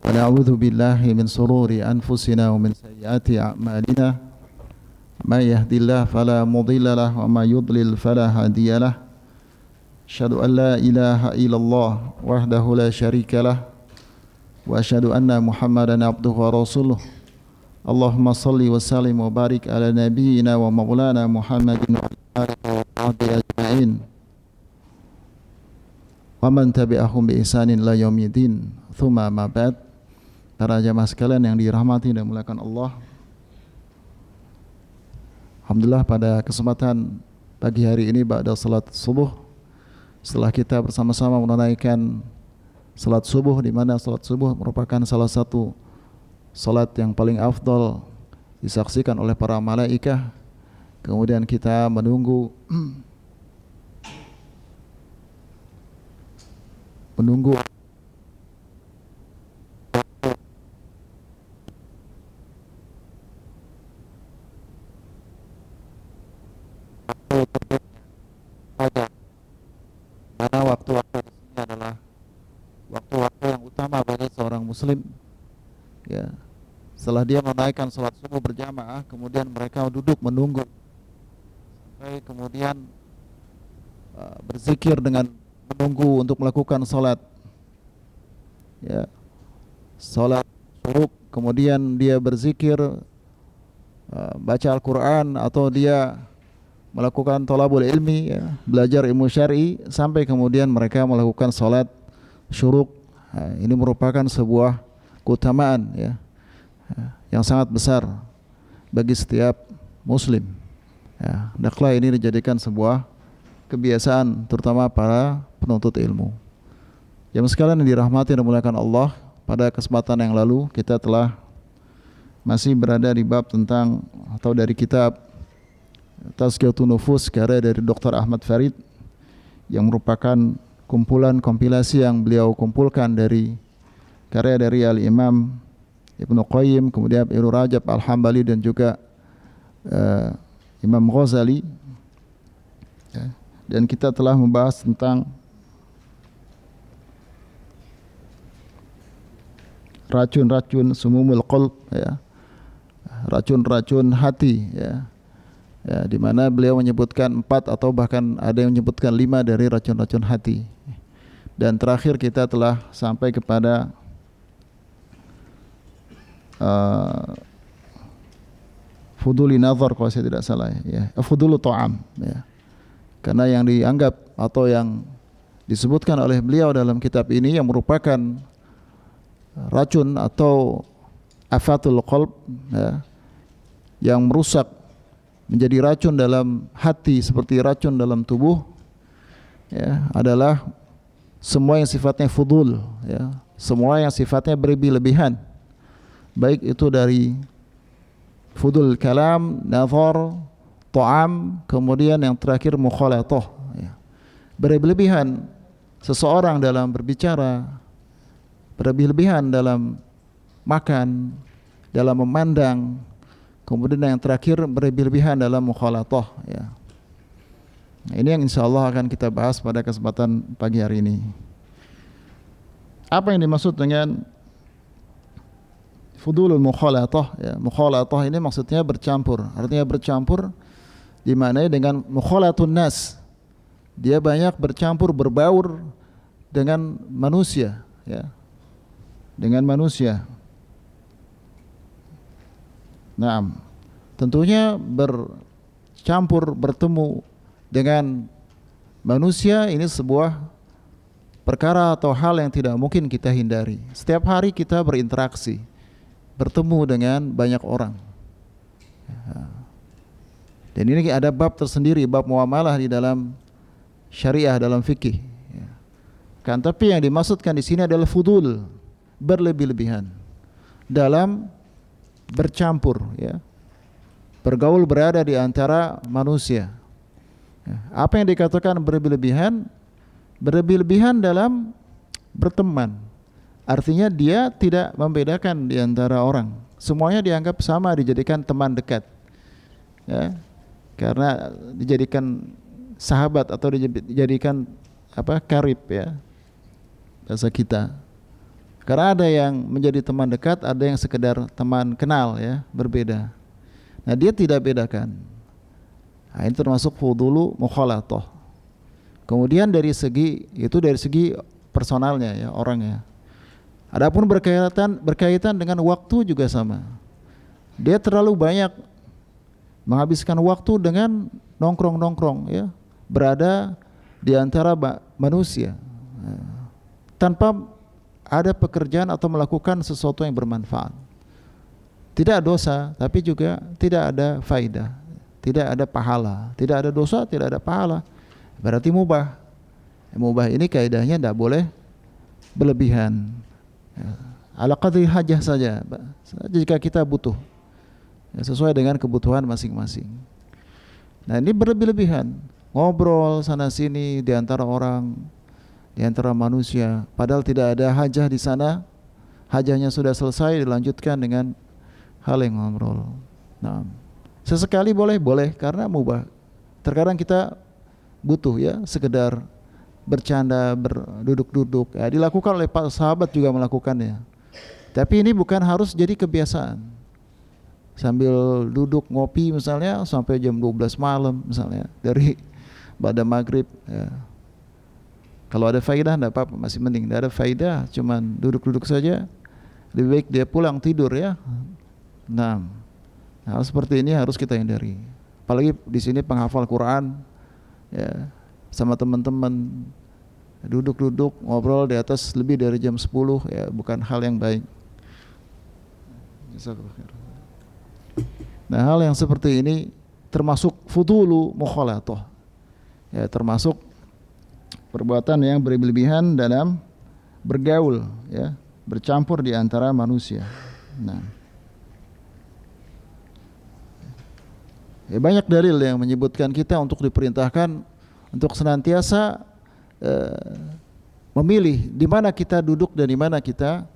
ونعوذ بالله من شرور أنفسنا ومن سيئات أعمالنا من يهد الله فلا مضل له وما يضلل فلا هادي له أشهد أن لا إله إلا الله وحده لا شريك له وأشهد أن محمدا عبده ورسوله اللهم صل وسلم وبارك على نبينا ومولانا محمد وعلى آله وصحبه أجمعين ومن tabi'ahum bi ihsanin ila yaumiddin. Tsumma ma ba'd. Para jamaah sekalian yang dirahmati dan dimuliakan Allah. Alhamdulillah pada kesempatan pagi hari ini ba'da salat subuh, setelah kita bersama-sama menunaikan salat subuh, di mana salat subuh merupakan salah satu salat yang paling afdal disaksikan oleh para malaikah. Kemudian kita menunggu karena waktu-waktu di sini adalah waktu-waktu yang utama bagi seorang muslim, ya. Setelah dia menaikkan salat subuh berjamaah, kemudian mereka duduk menunggu sampai kemudian berzikir dengan menunggu untuk melakukan salat, ya, salat syuruk. Kemudian dia berzikir, baca Al-Quran, atau dia melakukan thalabul ilmi, ya, belajar ilmu syar'i, sampai kemudian mereka melakukan salat syuruk. Ini merupakan sebuah keutamaan, ya, yang sangat besar bagi setiap muslim, ya. Hendaklah ini dijadikan sebuah kebiasaan, terutama para penuntut ilmu. Jamaah sekalian yang dirahmati dan dimuliakan Allah, pada kesempatan yang lalu kita telah masih berada di bab tentang atau dari kitab Tazkiyatun Nufus karya dari Dr. Ahmad Farid, yang merupakan kumpulan kompilasi yang beliau kumpulkan dari karya dari Al-Imam Ibnu Qayyim, kemudian Ibnu Rajab Al-Hambali, dan juga Imam Ghazali, ya. Dan kita telah membahas tentang racun-racun sumumul qalb, ya, racun-racun hati, ya. Ya, di mana beliau menyebutkan 4 atau bahkan ada yang menyebutkan 5 dari racun-racun hati. Dan terakhir kita telah sampai kepada fuduli nazar, kalau saya tidak salah, ya, fudulu ta'am, ya. Karena yang dianggap atau yang disebutkan oleh beliau dalam kitab ini yang merupakan racun atau afatul qalb, ya, yang merusak menjadi racun dalam hati seperti racun dalam tubuh, ya, adalah semua yang sifatnya fudul, ya, semua yang sifatnya berlebih-lebihan, baik itu dari fudul kalam, nazar, ta'am, kemudian yang terakhir mukhalatah, ya. Berlebih-lebihan seseorang dalam berbicara, berlebih-lebihan dalam makan, dalam memandang, kemudian yang terakhir berlebih-lebihan dalam mukhalatah, ya. Nah, ini yang insyaallah akan kita bahas pada kesempatan pagi hari ini. Apa yang dimaksud dengan fudulul mukhalatah, ya? Mukhalatah ini maksudnya bercampur, artinya bercampur dimaknai dengan mukhalatun nas, dia banyak bercampur, berbaur dengan manusia, ya, dengan manusia. Nah, tentunya bercampur, bertemu dengan manusia ini sebuah perkara atau hal yang tidak mungkin kita hindari. Setiap hari kita berinteraksi, bertemu dengan banyak orang. Dan ini ada bab tersendiri, bab muamalah di dalam syariah, dalam fikih. Kan, tapi yang dimaksudkan di sini adalah fudul, berlebih-lebihan dalam bercampur, ya, bergaul, berada di antara manusia. Apa yang dikatakan berlebih-lebihan? Berlebih-lebihan dalam berteman, artinya dia tidak membedakan di antara orang, semuanya dianggap sama, dijadikan teman dekat, ya, karena dijadikan sahabat atau dijadikan karib, ya, bahasa kita. Karena ada yang menjadi teman dekat, ada yang sekedar teman kenal ya, berbeda. Nah, dia tidak bedakan. Nah, ini termasuk fudulu mukhalatah. Kemudian dari segi personalnya ya, orangnya. Adapun berkaitan dengan waktu juga sama. Dia terlalu banyak menghabiskan waktu dengan nongkrong ya, berada di antara manusia tanpa ada pekerjaan atau melakukan sesuatu yang bermanfaat. Tidak dosa, tapi juga tidak ada faidah, tidak ada pahala, tidak ada dosa, tidak ada pahala. Berarti mubah. Mubah ini kaidahnya tidak boleh berlebihan. Ala qadri hajah saja jika kita butuh ya, sesuai dengan kebutuhan masing-masing. Nah, ini berlebih-lebihan, ngobrol sana sini di antara orang, di antara manusia, padahal tidak ada hajah di sana. Hajahnya sudah selesai, dilanjutkan dengan hal yang ngobrol. Nah, sesekali boleh karena mubah. Terkadang kita butuh ya, sekedar bercanda, berduduk-duduk ya, dilakukan oleh para sahabat juga melakukannya. Tapi ini bukan harus jadi kebiasaan. Sambil duduk ngopi misalnya sampai jam 12 malam misalnya, dari pada maghrib ya. Kalau ada faidah enggak apa-apa, masih mending. Enggak ada faidah, cuman duduk-duduk saja, lebih baik dia pulang tidur ya. Nah, hal seperti ini harus kita hindari. Apalagi di sini penghafal Quran ya, sama teman-teman duduk-duduk ngobrol di atas lebih dari jam 10 ya, bukan hal yang baik. Nah, hal yang seperti ini termasuk fudulu mukhalatah ya, termasuk perbuatan yang berlebihan dalam bergaul ya, bercampur di antara manusia. Nah, ya, banyak dalil yang menyebutkan kita untuk diperintahkan untuk senantiasa memilih di mana kita duduk dan di mana kita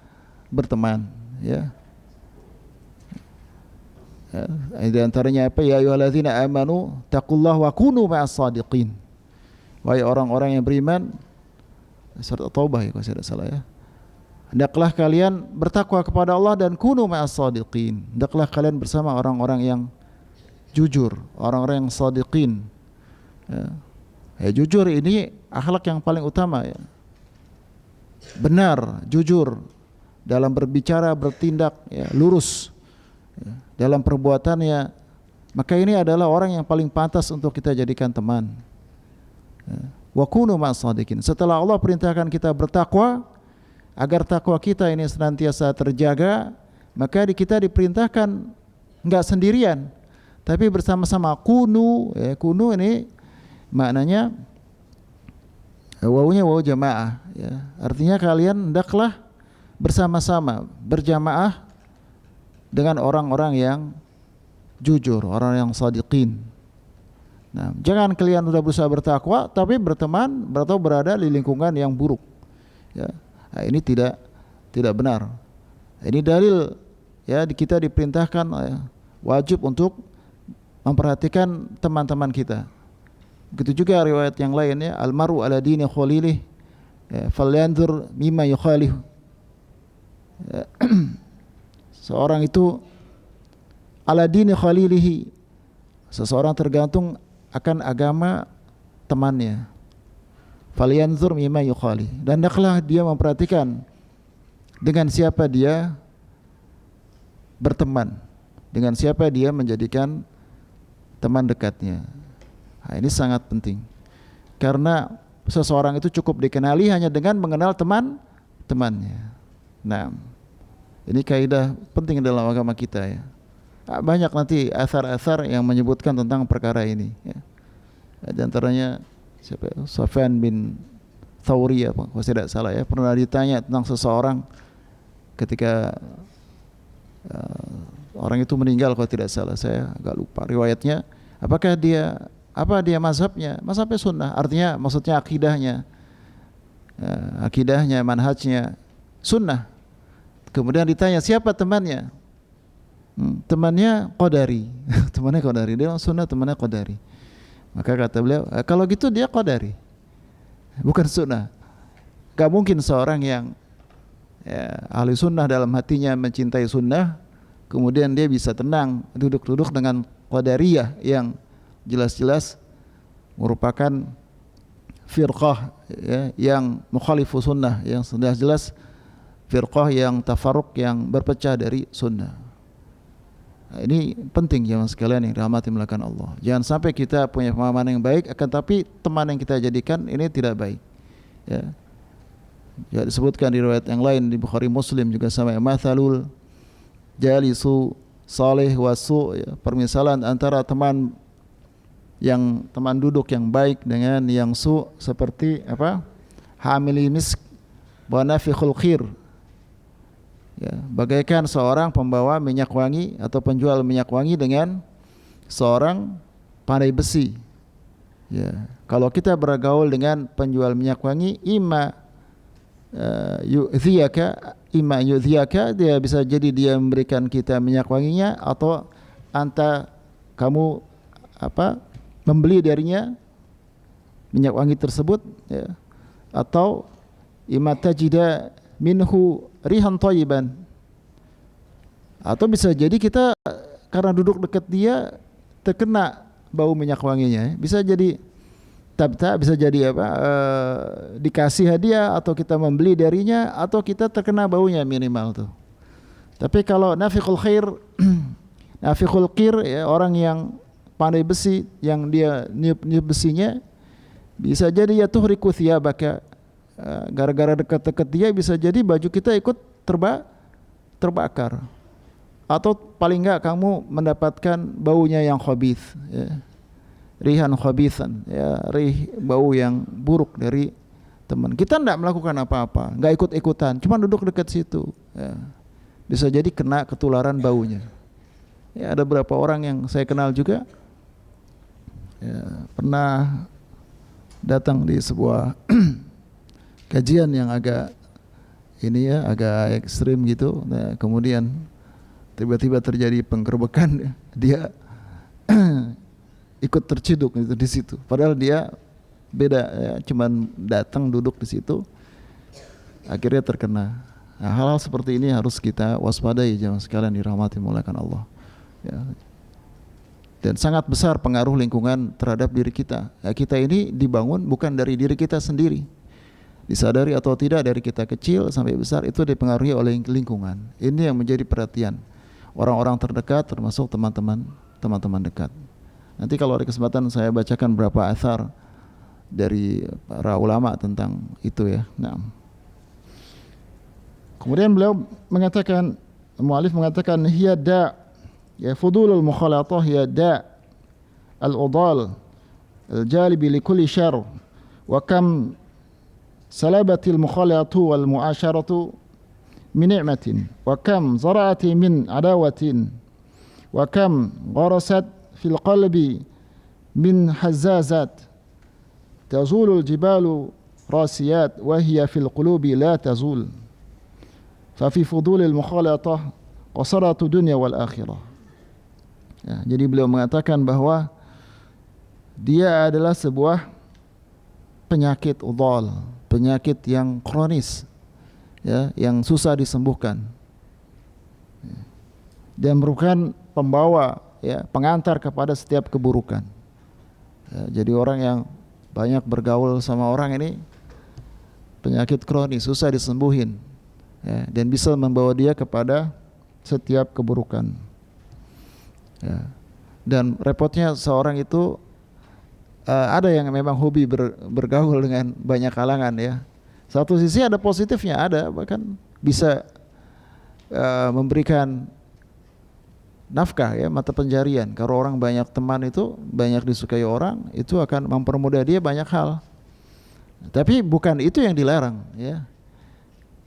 berteman ya. Di antaranya apa? Ya ayyuhalladzina amanu taqullaha wa kunu ma'as shadiqin. Wahai orang-orang yang beriman, surat Taubah ya kalau saya tidak salah ya. Hendaklah kalian bertakwa kepada Allah dan kunu ma'as shadiqin. Hendaklah kalian bersama orang-orang yang jujur, orang-orang yang shadiqin. Ya, jujur ini akhlak yang paling utama ya. Benar, jujur dalam berbicara, bertindak ya, lurus ya, dalam perbuatannya. Maka ini adalah orang yang paling pantas untuk kita jadikan teman. Wa kunu ma'as shadiqin. Setelah Allah perintahkan kita bertakwa, agar takwa kita ini senantiasa terjaga, maka kita diperintahkan enggak sendirian, tapi bersama-sama. Kunu ya, kunu ini maknanya wawunya wawu jamaah ya. Artinya kalian hendaklah bersama-sama, berjamaah dengan orang-orang yang jujur, orang yang shadiqin. Nah, jangan kalian sudah berusaha bertakwa tapi berteman atau berada di lingkungan yang buruk. Ya. Nah, ini tidak benar. Ini dalil ya, kita diperintahkan ya, wajib untuk memperhatikan teman-teman kita. Begitu juga riwayat yang lainnya, almaru ala dini khalilih ya, falyanzur mimma yukhalih. Ya. Seorang itu ala dini khalilihi, seseorang tergantung akan agama temannya. Falyanzur mimma yukhali, dan hendaklah dia memperhatikan dengan siapa dia berteman, dengan siapa dia menjadikan teman dekatnya. Nah, ini sangat penting, karena seseorang itu cukup dikenali hanya dengan mengenal teman-temannya. Nah, ini kaidah penting dalam agama kita ya. Banyak nanti asar-asar yang menyebutkan tentang perkara ini ya. Di antaranya siapa? Sufyan bin Thawri apa, kalau tidak salah ya, pernah ditanya tentang seseorang ketika orang itu meninggal, kalau tidak salah, saya agak lupa riwayatnya. Apakah dia mazhabnya sunnah, artinya maksudnya akidahnya, manhajnya sunnah. Kemudian ditanya siapa temannya, temannya Qadari. Temannya Qadari, dia sunnah, temannya Qadari. Maka kata beliau, kalau gitu dia Qadari, bukan sunnah. Gak mungkin seorang yang ya, ahli sunnah dalam hatinya mencintai sunnah, kemudian dia bisa tenang duduk-duduk dengan qadariyah yang jelas-jelas merupakan firqah ya, yang mukhalifu sunnah, yang jelas-jelas firqah yang tafarruq, yang berpecah dari sunnah. Nah, ini penting jemaah sekalian yang dirahmati melakukan Allah. Jangan sampai kita punya pemahaman yang baik, akan tapi teman yang kita jadikan ini tidak baik. Ya. Ya, disebutkan di riwayat yang lain di Bukhari Muslim juga sama, mathalul jalisu salih wasu, ya, permisalan antara teman duduk yang baik dengan yang su seperti apa? Hamili misk wa nafikhul khir. Ya, bagaikan seorang pembawa minyak wangi atau penjual minyak wangi dengan seorang pandai besi. Ya, kalau kita bergaul dengan penjual minyak wangi, imma yu'dhiyaka, dia bisa jadi dia memberikan kita minyak wanginya, atau kamu membeli darinya minyak wangi tersebut, ya, atau imma tajida minhu rihan thayyiban, atau bisa jadi kita karena duduk dekat dia terkena bau minyak wanginya, bisa jadi bisa jadi dikasih hadiah, atau kita membeli darinya, atau kita terkena baunya minimal tuh. Tapi kalau nafikhul khair nafikhul qir, ya, orang yang pandai besi, yang dia niup besinya, bisa jadi ya tuhriku thiyabaka, gara-gara dekat-dekat dia bisa jadi baju kita ikut terbakar, atau paling enggak kamu mendapatkan baunya yang khabith, ya. Rihan khabithan, ya, bau yang buruk dari teman. Kita enggak melakukan apa-apa, enggak ikut-ikutan, cuma duduk dekat situ, ya. Bisa jadi kena ketularan baunya. Ya, ada beberapa orang yang saya kenal juga, ya, pernah datang di sebuah kajian yang agak agak ekstrim gitu. Nah, kemudian tiba-tiba terjadi penggerbekan, dia ikut terciduk gitu di situ. Padahal dia beda, ya, cuman datang duduk di situ, akhirnya terkena. Nah, hal-hal seperti ini harus kita waspadai jemaah sekalian dirahmati mulakan Allah. Ya. Dan sangat besar pengaruh lingkungan terhadap diri kita. Ya, kita ini dibangun bukan dari diri kita sendiri. Disadari atau tidak, dari kita kecil sampai besar itu dipengaruhi oleh lingkungan. Ini yang menjadi perhatian orang-orang terdekat, termasuk teman-teman dekat. Nanti kalau ada kesempatan saya bacakan beberapa athar dari para ulama tentang itu, ya. Nah. Kemudian beliau mengatakan, mu'alif mengatakan, hiya da', ya, fudulul mukhalatah hiya da' al-udal al-jalibi li kulli syarr, wa kam salabatil mukhalatu wal mu'asyaratu min ni'matin, wa kam zara'ati min adawatin, wa kam gharasat fil qalbi min hazzazat, tazulul jibalu rasiyat wa hiya fil qulubi la tazul, fa fi fudulil mukhalatah qasaratu dunya wal akhirah. Ya, jadi beliau mengatakan bahwa dia adalah sebuah penyakit udhal, penyakit yang kronis, ya, yang susah disembuhkan, dan merupakan pembawa, ya, pengantar kepada setiap keburukan. Ya, jadi orang yang banyak bergaul sama orang ini penyakit kronis, susah disembuhin, ya, dan bisa membawa dia kepada setiap keburukan. Ya. Dan repotnya seorang itu ada yang memang hobi bergaul dengan banyak kalangan, ya. Satu sisi ada positifnya, ada bahkan bisa memberikan nafkah, ya, mata pencarian. Kalau orang banyak teman itu, banyak disukai orang, itu akan mempermudah dia banyak hal. Tapi bukan itu yang dilarang, ya.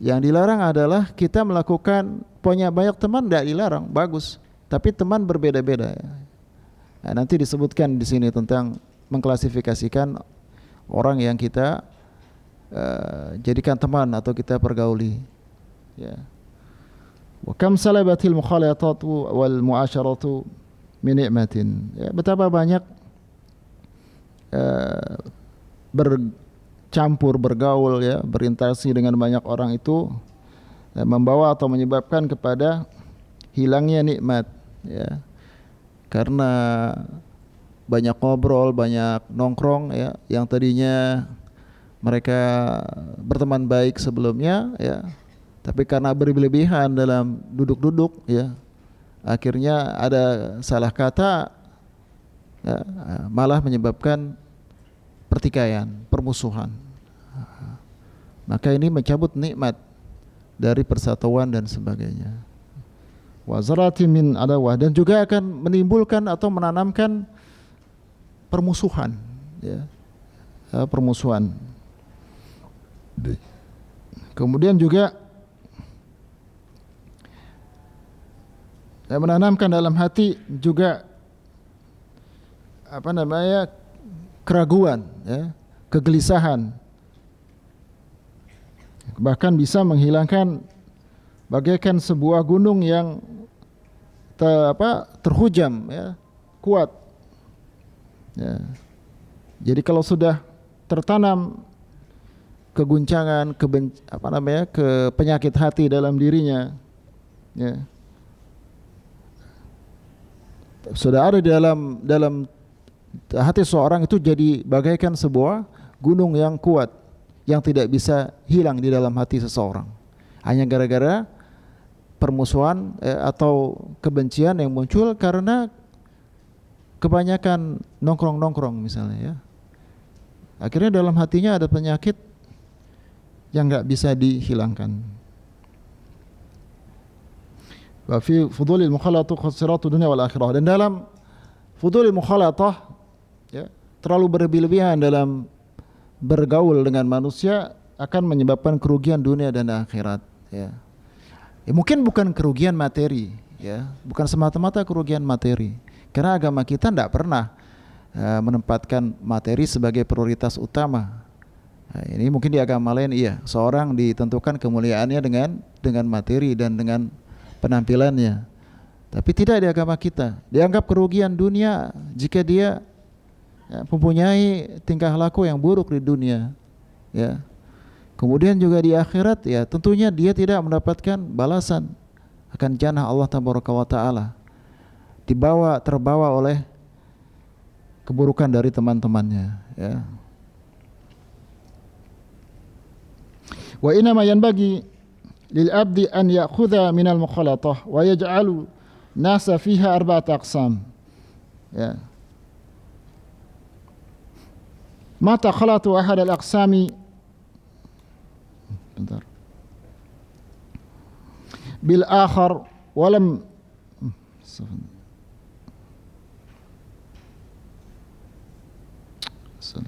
Yang dilarang adalah kita melakukan, punya banyak teman tidak dilarang, bagus. Tapi teman berbeda-beda, ya. Nah, nanti disebutkan di sini tentang mengklasifikasikan orang yang kita jadikan teman atau kita pergauli, ya. Wa kam salabatil mukhalatatu wal mu'asyaratu min ni'matin, ya, betapa banyak bercampur, bergaul, ya, berinteraksi dengan banyak orang itu membawa atau menyebabkan kepada hilangnya nikmat, ya. Karena banyak ngobrol, banyak nongkrong, ya, yang tadinya mereka berteman baik sebelumnya, ya, tapi karena berlebihan dalam duduk-duduk, ya, akhirnya ada salah kata, ya, malah menyebabkan pertikaian, permusuhan. Maka ini mencabut nikmat dari persatuan dan sebagainya. Wa zarati min adawah, dan juga akan menimbulkan atau menanamkan permusuhan, ya, permusuhan. Kemudian juga menanamkan dalam hati juga keraguan, ya, kegelisahan, bahkan bisa menghilangkan bagaikan sebuah gunung yang terhujam, ya, kuat, ya. Jadi kalau sudah tertanam keguncangan, penyakit hati dalam dirinya, ya, sudah ada di dalam hati seorang, itu jadi bagaikan sebuah gunung yang kuat yang tidak bisa hilang di dalam hati seseorang, hanya gara-gara permusuhan atau kebencian yang muncul karena kebanyakan nongkrong misalnya, ya. Akhirnya dalam hatinya ada penyakit yang enggak bisa dihilangkan. Wa fi fudulil mukhalatah khasiratu dunya wal akhirah. Dan dalam fudulil mukhalatah, ya, terlalu berlebihan dalam bergaul dengan manusia akan menyebabkan kerugian dunia dan akhirat, ya. Mungkin bukan kerugian materi, ya, bukan semata-mata kerugian materi, karena agama kita tidak pernah menempatkan materi sebagai prioritas utama. Nah, ini mungkin di agama lain, iya, seorang ditentukan kemuliaannya dengan materi dan dengan penampilannya, tapi tidak di agama kita. Dianggap kerugian dunia jika dia, ya, mempunyai tingkah laku yang buruk di dunia, ya. Kemudian juga di akhirat, ya, tentunya dia tidak mendapatkan balasan akan jannah Allah tabaraka wa taala, terbawa oleh keburukan dari teman-temannya, ya. Wa inma yanbaghi lil abdi an ya'khudha min al mukhalatah wa yaj'alu nasa fiha arba'ata aqsam, ya. Mata khalatu ahad al aqsami bil akhar walam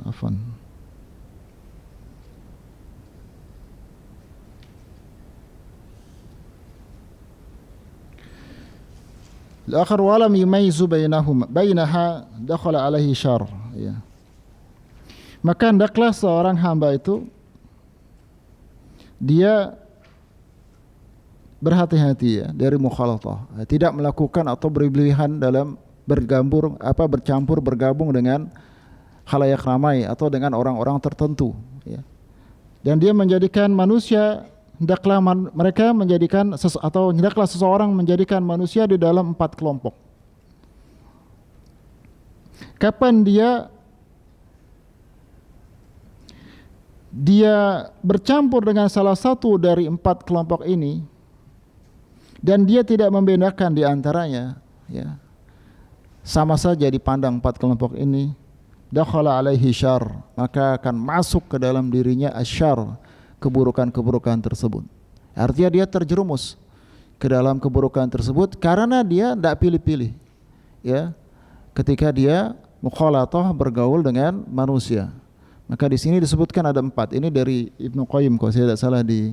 afwan al-akhar walam yumayyizu bainaha dakhala alaihi syarr, ya. Maka hendaklah seorang hamba itu dia berhati-hati, ya, dari mukhalatah, tidak melakukan atau berlebihan dalam bergabung dengan khalayak ramai atau dengan orang-orang tertentu, ya. Dan dia menjadikan manusia, hendaklah seseorang menjadikan manusia di dalam 4 kelompok. Kapan dia bercampur dengan salah satu dari 4 kelompok ini dan dia tidak membedakan di antaranya, ya, sama saja dipandang 4 kelompok ini, dakhala alaihi syarr, maka akan masuk ke dalam dirinya asyarr, keburukan-keburukan tersebut. Artinya dia terjerumus ke dalam keburukan tersebut karena dia tidak pilih-pilih, ya, ketika dia mukhalatah, bergaul dengan manusia. Maka di sini disebutkan ada 4. Ini dari Ibnu Qayyim kalau saya tidak salah di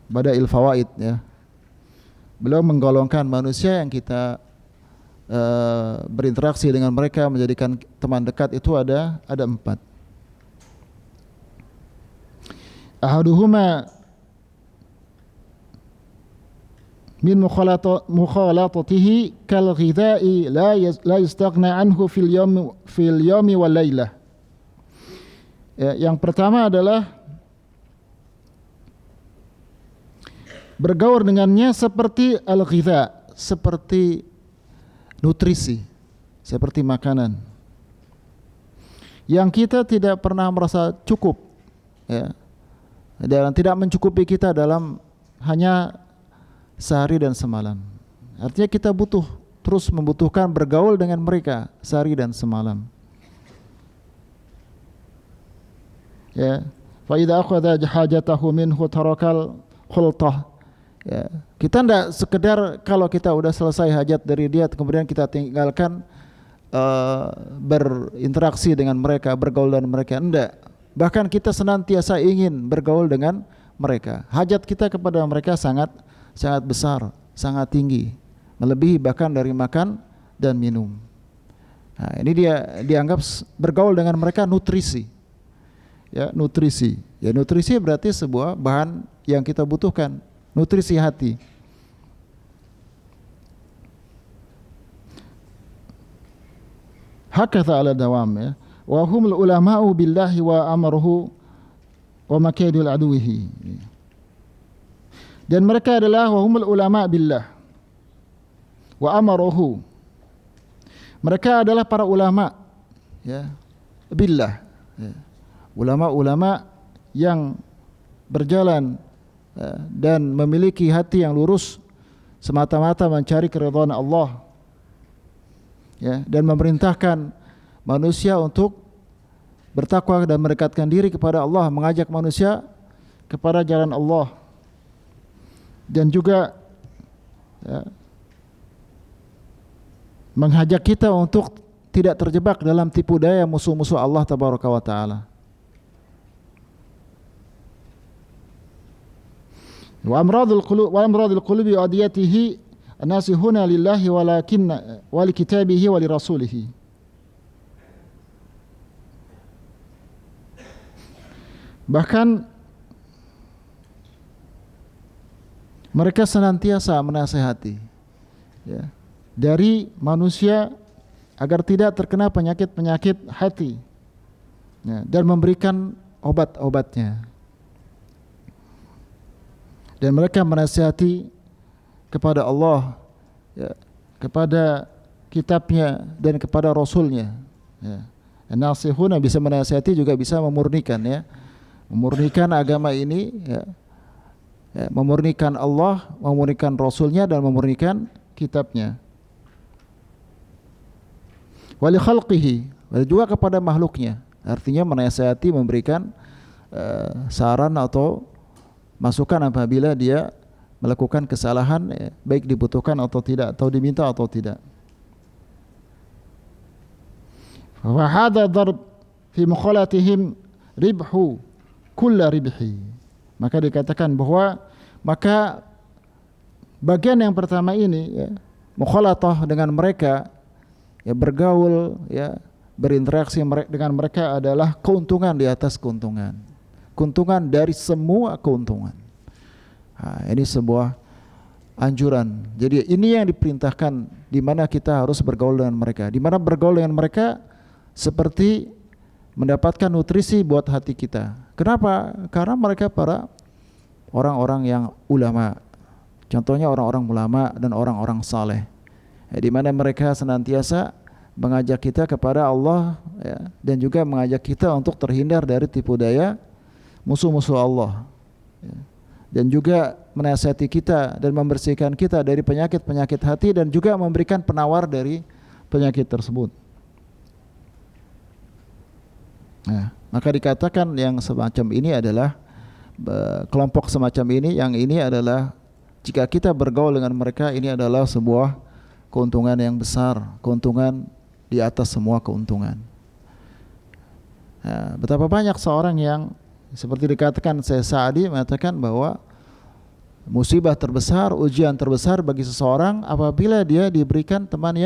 Badail Fawaid, ya. Beliau menggolongkan manusia yang kita berinteraksi dengan mereka, menjadikan teman dekat, itu ada 4. Ahaduhuma min mukhalatatihi kal ghidha'i la yastaghna anhu fil yawmi wal lailah. Ya, yang pertama adalah Bergaul dengannya seperti al-ghidha, seperti nutrisi, seperti makanan yang kita tidak pernah merasa cukup, ya, dan tidak mencukupi kita dalam hanya sehari dan semalam. Artinya kita butuh, terus membutuhkan bergaul dengan mereka sehari dan semalam. Ya, fa idza akhadha hajatahu minhu tarakal khultah. Ya, kita tidak sekedar kalau kita udah selesai hajat dari dia kemudian kita tinggalkan berinteraksi dengan mereka, bergaul dengan mereka, enggak. Bahkan kita senantiasa ingin bergaul dengan mereka. Hajat kita kepada mereka sangat besar, sangat tinggi, melebihi bahkan dari makan dan minum. Nah, ini dia dianggap bergaul dengan mereka nutrisi. Ya, nutrisi. Ya, nutrisi berarti sebuah bahan yang kita butuhkan. Nutrisi hati. Hakatha ala dawam, ya. Wa humul ulama'u billahi wa amruhu wa makaidul aduwihi. Dan mereka adalah wa humul ulama' billah wa amruhu. Mereka adalah para ulama, ya, billah, ya. Ulama-ulama yang berjalan dan memiliki hati yang lurus semata-mata mencari keridhaan Allah, ya, dan memerintahkan manusia untuk bertakwa dan mendekatkan diri kepada Allah, mengajak manusia kepada jalan Allah, dan juga, ya, mengajak kita untuk tidak terjebak dalam tipu daya musuh-musuh Allah tabaraka wa taala. Wa amradul qulubi wa adiyatihi an-nasihuna lillahi walakinna wa li kitabihi wa li rasulihi. Bahkan mereka senantiasa menasihati, ya, dari manusia agar tidak terkena penyakit-penyakit hati, ya, dan memberikan obat-obatnya. Dan mereka menasihati kepada Allah, ya, kepada kitabnya dan kepada rasulnya, ya. Nasihuna bisa menasihati juga bisa memurnikan, ya, memurnikan agama ini, ya, ya, memurnikan Allah, memurnikan rasulnya dan memurnikan kitabnya. Wali khalqihi, dan juga kepada makhluknya. Artinya menasihati, memberikan saran atau masukan apabila dia melakukan kesalahan, ya, baik dibutuhkan atau tidak, atau diminta atau tidak. Wa hadha darb fi mukhalatihim ribhu kulla ribhi. Maka dikatakan bahwa maka bagian yang pertama ini, ya, mukhalatah dengan mereka, ya, bergaul, ya, berinteraksi dengan mereka adalah keuntungan di atas keuntungan. Keuntungan dari semua keuntungan. Nah, ini sebuah anjuran. Jadi ini yang diperintahkan, di mana kita harus bergaul dengan mereka. Di mana bergaul dengan mereka seperti mendapatkan nutrisi buat hati kita. Kenapa? Karena mereka para orang-orang yang ulama. Contohnya orang-orang ulama dan orang-orang saleh. Di mana mereka senantiasa mengajak kita kepada Allah, ya, dan juga mengajak kita untuk terhindar dari tipu daya musuh-musuh Allah, ya, dan juga menasihati kita dan membersihkan kita dari penyakit-penyakit hati dan juga memberikan penawar dari penyakit tersebut. Nah, maka dikatakan yang semacam ini adalah kelompok semacam ini, yang ini adalah jika kita bergaul dengan mereka, ini adalah sebuah keuntungan yang besar, keuntungan di atas semua keuntungan. Nah, betapa banyak seorang yang seperti dikatakan Syekh Sa'di mengatakan bahwa musibah terbesar, ujian terbesar bagi seseorang apabila dia diberikan teman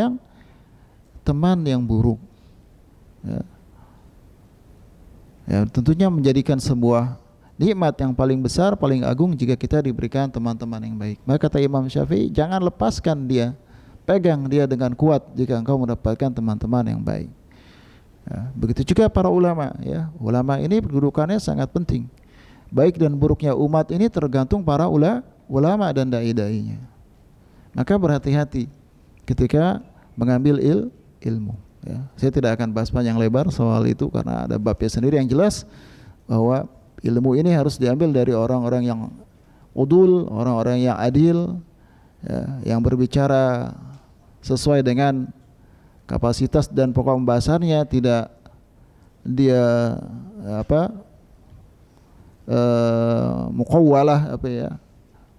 yang buruk. Ya. Ya, tentunya menjadikan sebuah nikmat yang paling besar, paling agung jika kita diberikan teman-teman yang baik. Maka kata Imam Syafi'i, jangan lepaskan dia, pegang dia dengan kuat jika engkau mendapatkan teman-teman yang baik. Ya, begitu juga para ulama, ya. Ulama ini kedudukannya sangat penting. Baik dan buruknya umat ini tergantung para ulama dan dai-dainya. Maka berhati-hati ketika mengambil ilmu. Ya. Saya tidak akan bahas panjang lebar soal itu karena ada babnya sendiri. Yang jelas bahwa ilmu ini harus diambil dari orang-orang yang udul, orang-orang yang adil, ya, yang berbicara sesuai dengan kapasitas dan pokok pembahasannya, tidak dia mukawwalah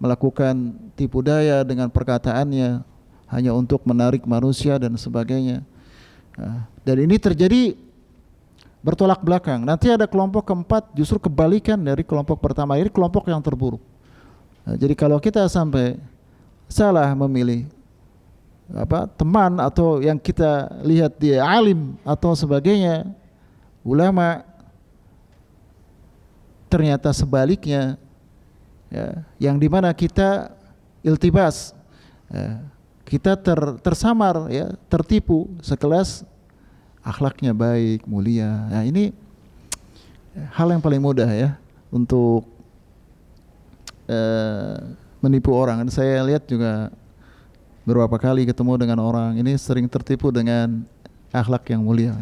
melakukan tipu daya dengan perkataannya hanya untuk menarik manusia dan sebagainya. Dan ini terjadi bertolak belakang. Nanti ada kelompok keempat justru kebalikan dari kelompok pertama. Ini kelompok yang terburuk. Jadi kalau kita sampai salah memilih teman atau yang kita lihat dia alim atau sebagainya, ulama, ternyata sebaliknya, ya, yang dimana kita iltibas, ya, kita tersamar, ya, tertipu sekelas akhlaknya baik, mulia. Nah, ini hal yang paling mudah ya untuk menipu orang. Dan saya lihat juga beberapa kali ketemu dengan orang ini sering tertipu dengan akhlak yang mulia.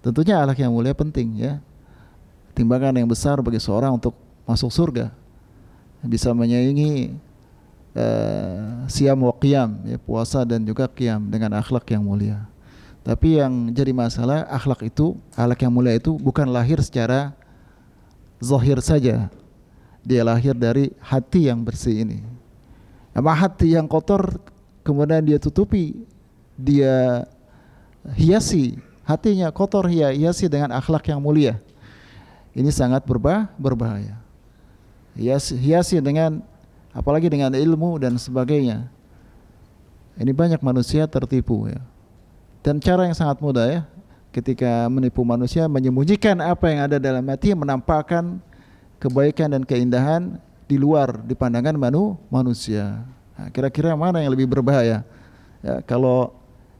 Tentunya akhlak yang mulia penting ya. Timbangan yang besar bagi seorang untuk masuk surga. Bisa menyaingi siam wa qiyam, ya, puasa dan juga qiyam dengan akhlak yang mulia. Tapi yang jadi masalah akhlak yang mulia itu bukan lahir secara zahir saja. Dia lahir dari hati yang bersih ini. Ama hati yang kotor kemudian dia tutupi, dia hiasi, hatinya kotor hiasi dengan akhlak yang mulia. Ini sangat berbahaya. Hiasi dengan apalagi dengan ilmu dan sebagainya. Ini banyak manusia tertipu ya. Dan cara yang sangat mudah ya, ketika menipu manusia, menyembunyikan apa yang ada dalam hati, menampakkan kebaikan dan keindahan di luar, di pandangan manusia. Nah, kira-kira mana yang lebih berbahaya? Ya, kalau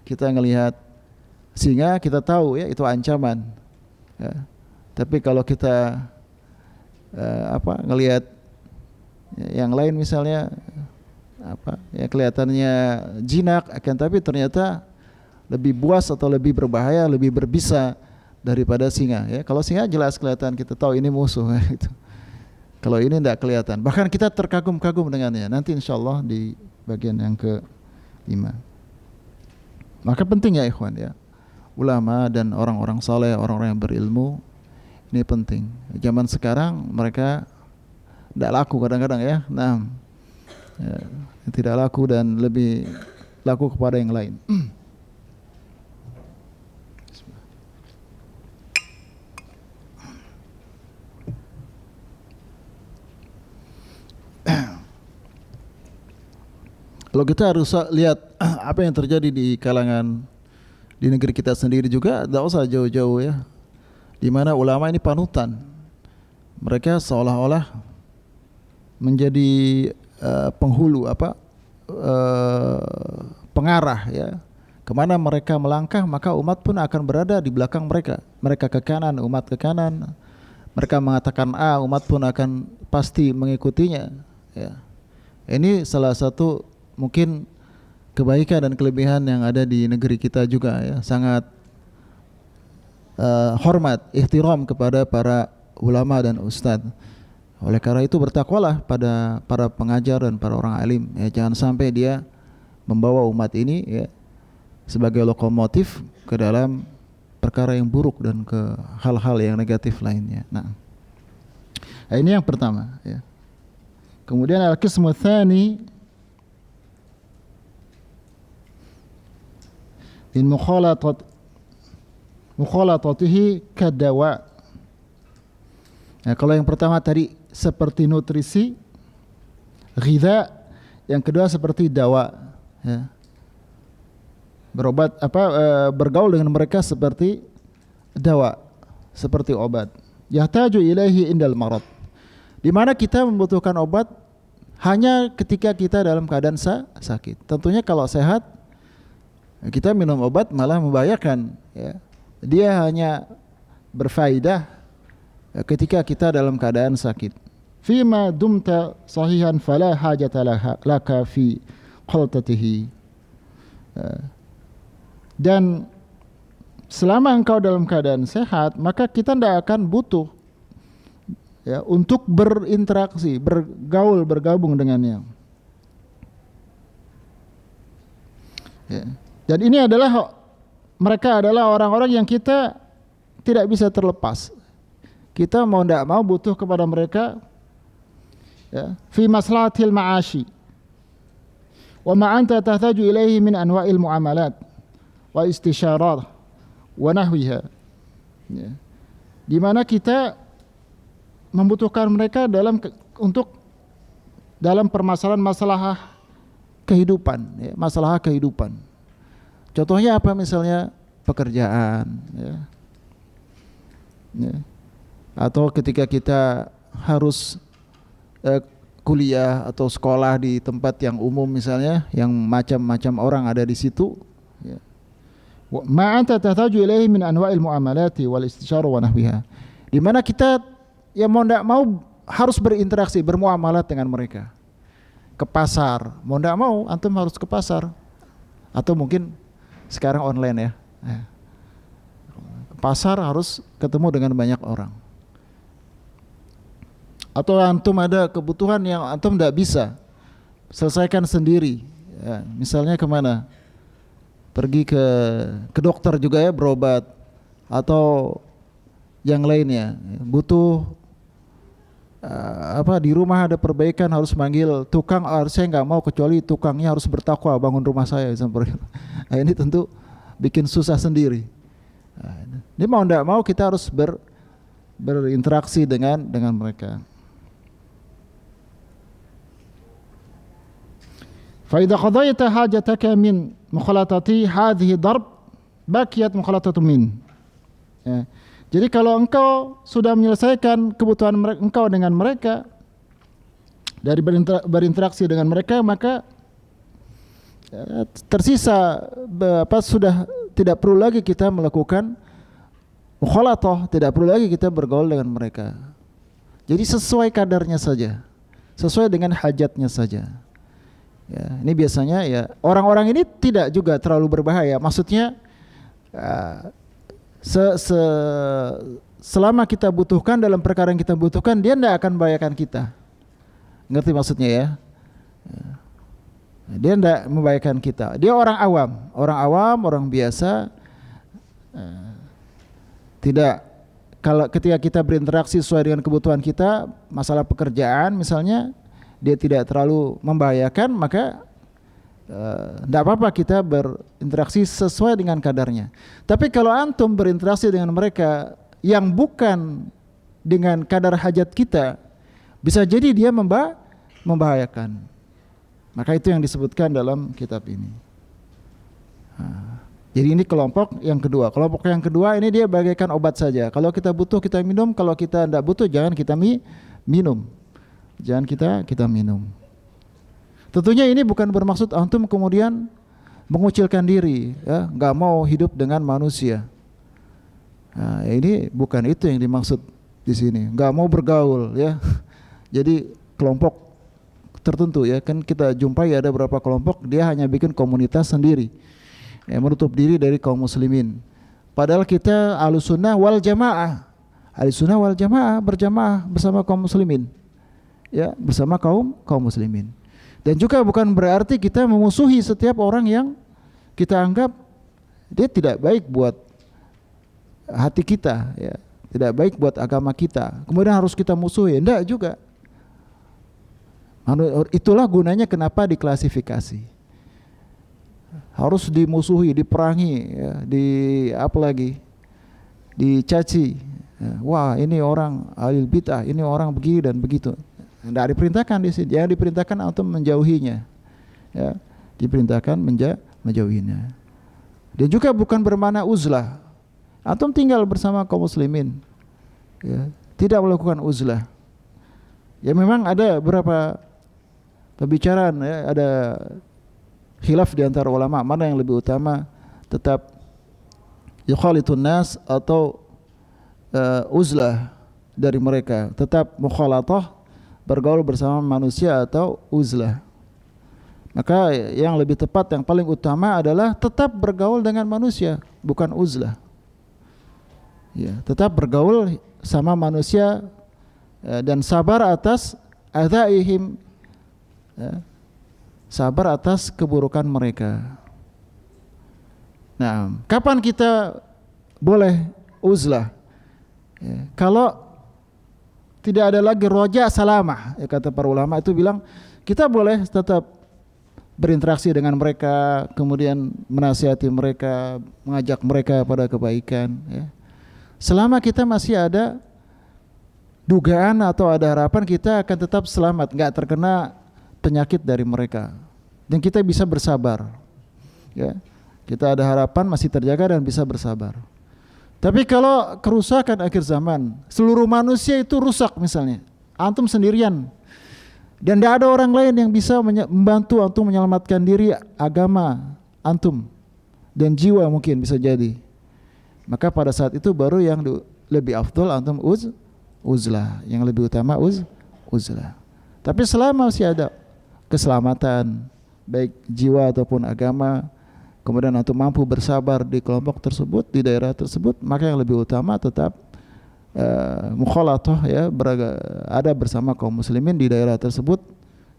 kita ngelihat singa, kita tahu ya itu ancaman. Ya. Tapi kalau kita ngelihat yang lain misalnya ya kelihatannya jinak, akan tapi ternyata lebih buas atau lebih berbahaya, lebih berbisa daripada singa. Ya, kalau singa jelas kelihatan, kita tahu ini musuh. Gitu. Kalau ini tidak kelihatan. Bahkan kita terkagum-kagum dengannya. Nanti insya Allah di bagian yang ke-5. Maka penting ya ikhwan ya, ulama dan orang-orang saleh, orang-orang yang berilmu, ini penting. Zaman sekarang mereka tidak laku kadang-kadang ya. Nah, ya, tidak laku dan lebih laku kepada yang lain. Kalau kita harus lihat apa yang terjadi di kalangan di negeri kita sendiri juga, tidak usah jauh-jauh ya, di mana ulama ini panutan. Mereka seolah-olah menjadi penghulu pengarah ya. Kemana mereka melangkah, maka umat pun akan berada di belakang mereka. Mereka ke kanan, umat ke kanan. Mereka mengatakan A, umat pun akan pasti mengikutinya ya. Ini salah satu mungkin kebaikan dan kelebihan yang ada di negeri kita juga ya. Sangat hormat, ihtiram kepada para ulama dan ustadz. Oleh karena itu bertakwalah pada para pengajar dan para orang alim ya. Jangan sampai dia membawa umat ini ya sebagai lokomotif ke dalam perkara yang buruk dan ke hal-hal yang negatif lainnya. Nah, ini yang pertama ya. Kemudian al-qismu tsani min mukhalatatihi kadawa. Nah, kalau yang pertama tadi seperti nutrisi, ghidha, yang kedua seperti dawa ya. Bergaul dengan mereka seperti dawa, seperti obat. Yahtaju ilaihi indal marad. Di mana kita membutuhkan obat hanya ketika kita dalam keadaan sakit. Tentunya kalau sehat kita minum obat malah membahayakan ya. Dia hanya berfaedah ketika kita dalam keadaan sakit. fima dumta sahihan fala hajata laka fi khaltatihi. Dan selama engkau dalam keadaan sehat, maka kita tidak akan butuh ya untuk berinteraksi, bergaul, bergabung dengannya. Ya. Dan ini adalah mereka adalah orang-orang yang kita tidak bisa terlepas. Kita mau tidak mau butuh kepada mereka ya, fi maslahatil ma'ashi wa ma anta tahtaju ilaihi min anwa'il muamalat wa istisyarat wa nahwiha. Ya. Di mana kita membutuhkan mereka dalam permasalahan masalah kehidupan, ya, masalah kehidupan. Contohnya apa? Misalnya pekerjaan, ya. Ya. Atau ketika kita harus kuliah atau sekolah di tempat yang umum misalnya, yang macam-macam orang ada di situ. Ya. Ma anta tahtaju ilaihi min anwa'il muamalati wal istisyara wa nahwiha. Di mana kita ya mau tidak mau harus berinteraksi, bermuamalat dengan mereka. Ke pasar, mau tidak mau antum harus ke pasar, atau mungkin sekarang online ya. Ke pasar harus ketemu dengan banyak orang. Atau antum ada kebutuhan yang antum tidak bisa selesaikan sendiri. Ya, misalnya kemana? Pergi ke dokter juga ya, berobat, atau yang lainnya. Butuh di rumah ada perbaikan, harus manggil tukang, saya nggak mau kecuali tukangnya harus bertakwa bangun rumah saya. Nah, ini tentu bikin susah sendiri. Nah, ini mau tidak mau kita harus berinteraksi dengan mereka. Fa idza qadayta hajataka min mukhalatati hadhihi darb bakiyat mukhalatatu min. Ya. Jadi kalau engkau sudah menyelesaikan kebutuhan engkau dengan mereka, dari berinteraksi dengan mereka, maka tersisa sudah tidak perlu lagi kita melakukan mukhalatah, tidak perlu lagi kita bergaul dengan mereka. Jadi sesuai kadarnya saja, sesuai dengan hajatnya saja. Ya, ini biasanya ya orang-orang ini tidak juga terlalu berbahaya. Maksudnya selama kita butuhkan dalam perkara yang kita butuhkan, dia tidak akan membahayakan kita. Ngerti maksudnya ya? Dia tidak membahayakan kita. Dia orang awam, orang biasa. Tidak, kalau ketika kita berinteraksi sesuai dengan kebutuhan kita, masalah pekerjaan misalnya, dia tidak terlalu membahayakan, maka tidak apa-apa kita berinteraksi sesuai dengan kadarnya. Tapi kalau antum berinteraksi dengan mereka yang bukan dengan kadar hajat kita, bisa jadi dia membahayakan. Maka itu yang disebutkan dalam kitab ini. Jadi ini kelompok yang kedua. Kelompok yang kedua ini dia bagaikan obat saja. Kalau kita butuh kita minum, kalau kita tidak butuh jangan kita minum. Jangan kita minum. Tentunya ini bukan bermaksud antum kemudian mengucilkan diri, ya, nggak mau hidup dengan manusia. Nah, ini bukan itu yang dimaksud di sini. Nggak mau bergaul, ya. Jadi kelompok tertentu, ya, kan kita jumpai ada beberapa kelompok dia hanya bikin komunitas sendiri, ya, menutup diri dari kaum muslimin. Padahal kita Ahlussunnah wal Jamaah, Ahlussunnah wal Jamaah berjamaah bersama kaum muslimin, ya, bersama kaum muslimin. Dan juga bukan berarti kita memusuhi setiap orang yang kita anggap dia tidak baik buat hati kita, ya, tidak baik buat agama kita, kemudian harus kita musuhi. Enggak juga. Itulah gunanya kenapa diklasifikasi. Harus dimusuhi, diperangi, ya, dicaci. Ya, wah, ini orang ahli bid'ah, ini orang begini dan begitu. Tidak diperintahkan di sini. Yang diperintahkan antum menjauhinya, ya, diperintahkan menjauhinya. Dan juga bukan bermakna uzlah. Antum tinggal bersama kaum muslimin, ya, tidak melakukan uzlah. Ya memang ada beberapa pembicaraan, ya, ada khilaf di antara ulama mana yang lebih utama, tetap yukhalitun nas atau uzlah dari mereka, tetap mukhalatah bergaul bersama manusia atau uzlah. Maka yang lebih tepat, yang paling utama adalah tetap bergaul dengan manusia, bukan uzlah. Ya, tetap bergaul sama manusia dan sabar atas adzaihim, ya, sabar atas keburukan mereka. Nah, kapan kita boleh uzlah? Ya, kalau tidak ada lagi roja salamah, ya, kata para ulama itu bilang kita boleh tetap berinteraksi dengan mereka, kemudian menasihati mereka, mengajak mereka pada kebaikan, ya. Selama kita masih ada dugaan atau ada harapan kita akan tetap selamat, nggak terkena penyakit dari mereka, dan kita bisa bersabar, ya. Kita ada harapan masih terjaga dan bisa bersabar. Tapi kalau kerusakan akhir zaman, seluruh manusia itu rusak misalnya, antum sendirian, dan tidak ada orang lain yang bisa membantu antum menyelamatkan diri, agama antum dan jiwa mungkin bisa jadi. Maka pada saat itu baru yang lebih afdol antum uzlah, yang lebih utama uzlah. Tapi selama masih ada keselamatan baik jiwa ataupun agama, kemudian antum mampu bersabar di kelompok tersebut, di daerah tersebut, maka yang lebih utama tetap mukhalatah, ya, ada bersama kaum muslimin di daerah tersebut,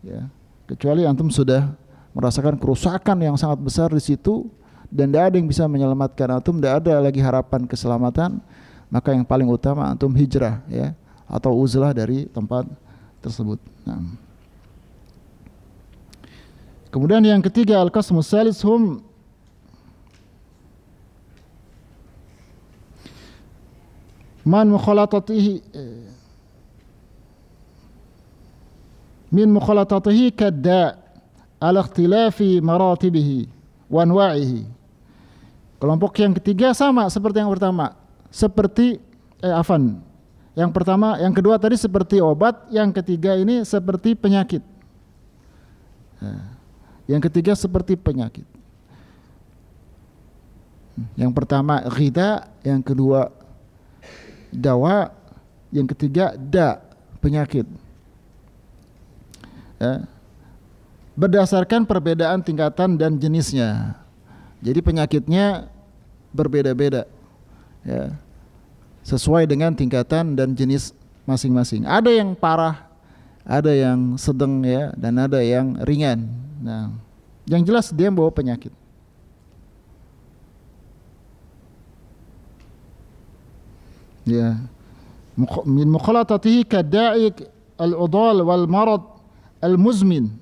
ya. Kecuali antum sudah merasakan kerusakan yang sangat besar di situ dan tidak ada yang bisa menyelamatkan antum, tidak ada lagi harapan keselamatan, maka yang paling utama antum hijrah, ya, atau uzlah dari tempat tersebut. Nah. Kemudian yang ketiga, al-qasmus salis hum man mukhalatatihi min mukhalatatihi kadda ala ikhtilafi maratibihi wa anwa'ihi. Kelompok yang ketiga sama seperti yang pertama, seperti yang pertama, yang kedua tadi seperti obat, yang ketiga ini seperti penyakit. Yang ketiga seperti penyakit. Yang pertama ghidha, yang kedua dawa, yang ketiga penyakit. Ya. Berdasarkan perbedaan tingkatan dan jenisnya. Jadi penyakitnya berbeda-beda, ya, sesuai dengan tingkatan dan jenis masing-masing. Ada yang parah, ada yang sedang, ya, dan ada yang ringan. Nah, yang jelas dia membawa penyakit. Ya, min mukhalatatihi kada'i al-udal wal marad al-muzmin,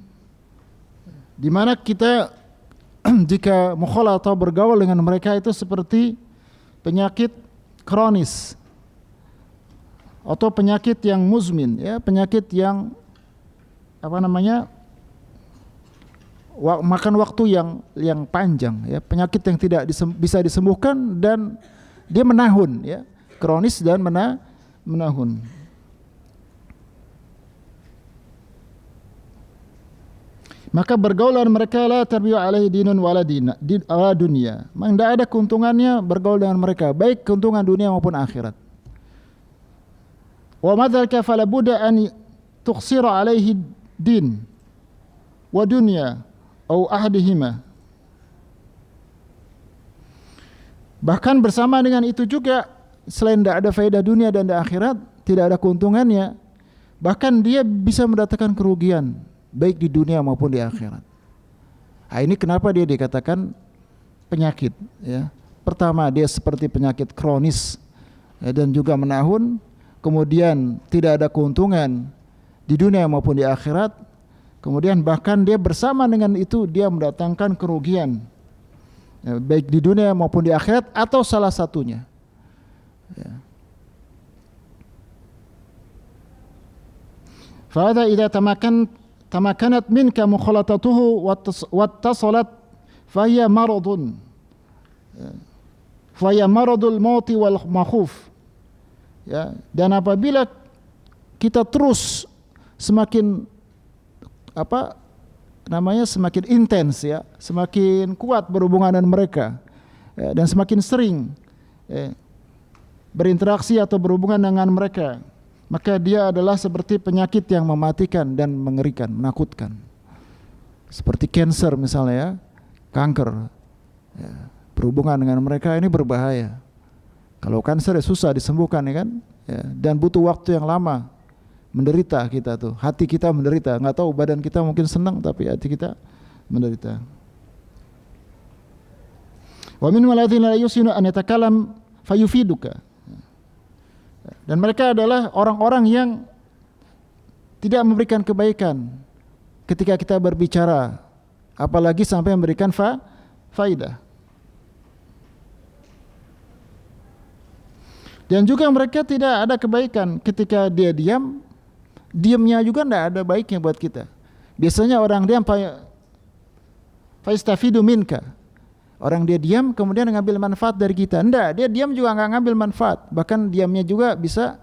di mana kita jika mukhalatah bergaul dengan mereka itu seperti penyakit kronis atau penyakit yang muzmin, ya, penyakit yang makan waktu yang panjang, ya, penyakit yang tidak bisa disembuhkan dan dia menahun, ya, kronis dan menahun. Maka bergaulan mereka la tarbiyu alaihi dinun wala dunia. Memang tidak ada keuntungannya bergaul dengan mereka, baik keuntungan dunia maupun akhirat. Wa madzalika fala budda an tuqsira alaihi din wa dunya au ahadihima. Bahkan bersama dengan itu juga, selain tidak ada faedah dunia dan akhirat, tidak ada keuntungannya, bahkan dia bisa mendatangkan kerugian baik di dunia maupun di akhirat. Nah, ini kenapa dia dikatakan penyakit, ya. Pertama, dia seperti penyakit kronis, ya, dan juga menahun. Kemudian tidak ada keuntungan di dunia maupun di akhirat. Kemudian bahkan dia bersama dengan itu dia mendatangkan kerugian, ya, baik di dunia maupun di akhirat atau salah satunya, ya. Fahadha idza tamakanat minka mukhalatatuhu wattasalat fahiya maradun, fahiya maradul mauti wal makhuf, ya. Dan apabila kita terus semakin semakin intens, ya, semakin kuat berhubungan dengan mereka, ya, dan semakin sering, ya, berinteraksi atau berhubungan dengan mereka, maka dia adalah seperti penyakit yang mematikan dan mengerikan, menakutkan. Seperti cancer misalnya ya, kanker. Ya, berhubungan dengan mereka ini berbahaya. Kalau kanker ya susah disembuhkan ya kan, ya, dan butuh waktu yang lama. Menderita kita tuh, hati kita menderita. Nggak tahu badan kita mungkin senang tapi hati kita menderita. Wa min waladina la yusinu an yatakalam fayufiduka. Dan mereka adalah orang-orang yang tidak memberikan kebaikan ketika kita berbicara, apalagi sampai memberikan faidah. Dan juga mereka tidak ada kebaikan ketika dia diam, diamnya juga tidak ada baiknya buat kita. Biasanya orang diam faistafidu minka. Orang dia diam kemudian ngambil manfaat dari kita. Enggak, dia diam juga nggak ngambil manfaat. Bahkan diamnya juga bisa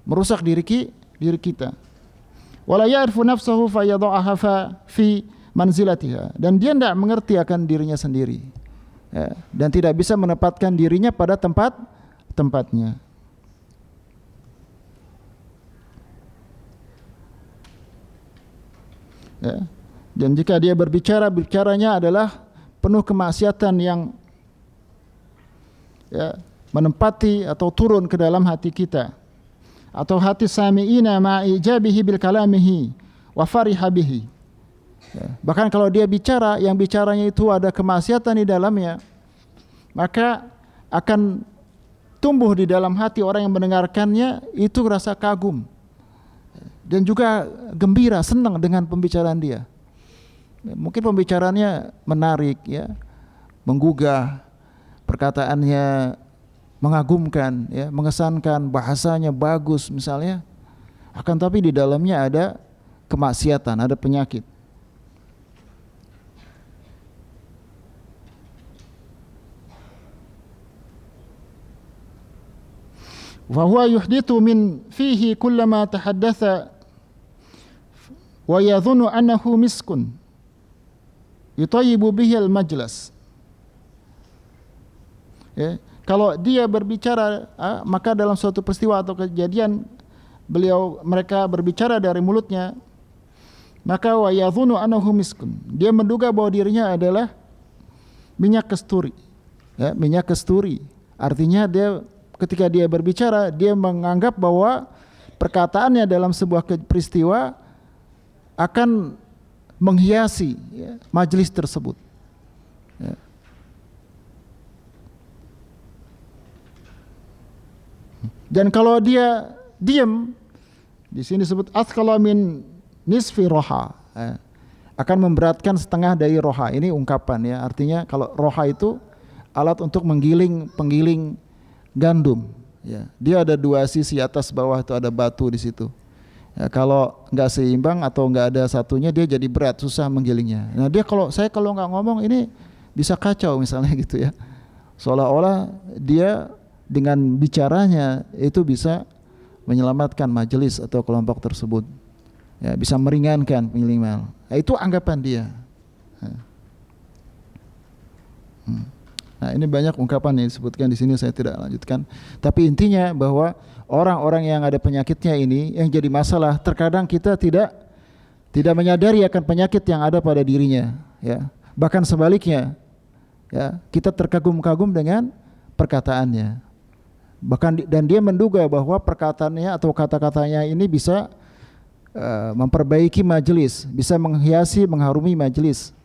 merusak diri kita. Wala ya'rifu nafsahu fayadha'aha fi manzilatiha. Dan dia tidak mengerti akan dirinya sendiri. Ya, dan tidak bisa menempatkan dirinya pada tempatnya. Ya. Dan jika dia bicaranya adalah penuh kemaksiatan yang ya, menempati atau turun ke dalam hati kita, atau hati sami'ina ma'ijabihi bil kalamihi wa fariha bihi. Ya. Bahkan kalau dia bicara, yang bicaranya itu ada kemaksiatan di dalamnya, maka akan tumbuh di dalam hati orang yang mendengarkannya itu rasa kagum dan juga gembira, senang dengan pembicaraan dia. Mungkin pembicaraannya menarik ya, menggugah, perkataannya mengagumkan ya, mengesankan, bahasanya bagus misalnya. Akan tapi di dalamnya ada kemaksiatan, ada penyakit. Wa huwa yuhdithu min fihi kullama tahaddatha wa yadhunnu annahu miskun yutayyibu bihil majlas. Ya, kalau dia berbicara, maka dalam suatu peristiwa atau kejadian mereka berbicara dari mulutnya, maka wa yadhunnu annahu miskun. Dia menduga bahwa dirinya adalah minyak kasturi. Ya, minyak kasturi. Artinya dia ketika dia berbicara, dia menganggap bahwa perkataannya dalam sebuah peristiwa akan menghiasi ya, majelis tersebut. Ya. Dan kalau dia diam, di sini disebut athqala min nisfi roha, ya, akan memberatkan setengah dari roha. Ini ungkapan ya, artinya kalau roha itu alat untuk penggiling gandum. Ya. Dia ada dua sisi, atas bawah itu ada batu di situ. Ya, kalau nggak seimbang atau nggak ada satunya dia jadi berat, susah menggilingnya. Nah dia kalau nggak ngomong ini bisa kacau misalnya gitu ya. Seolah-olah dia dengan bicaranya itu bisa menyelamatkan majelis atau kelompok tersebut. Ya, bisa meringankan penyelimal. Nah, itu anggapan dia. Nah ini banyak ungkapan yang disebutkan di sini, saya tidak lanjutkan. Tapi intinya bahwa orang-orang yang ada penyakitnya ini yang jadi masalah, terkadang kita tidak menyadari akan penyakit yang ada pada dirinya, ya. Bahkan sebaliknya, ya, kita terkagum-kagum dengan perkataannya. Bahkan dan dia menduga bahwa perkataannya atau kata-katanya ini bisa memperbaiki majelis, bisa menghiasi, mengharumi majelis.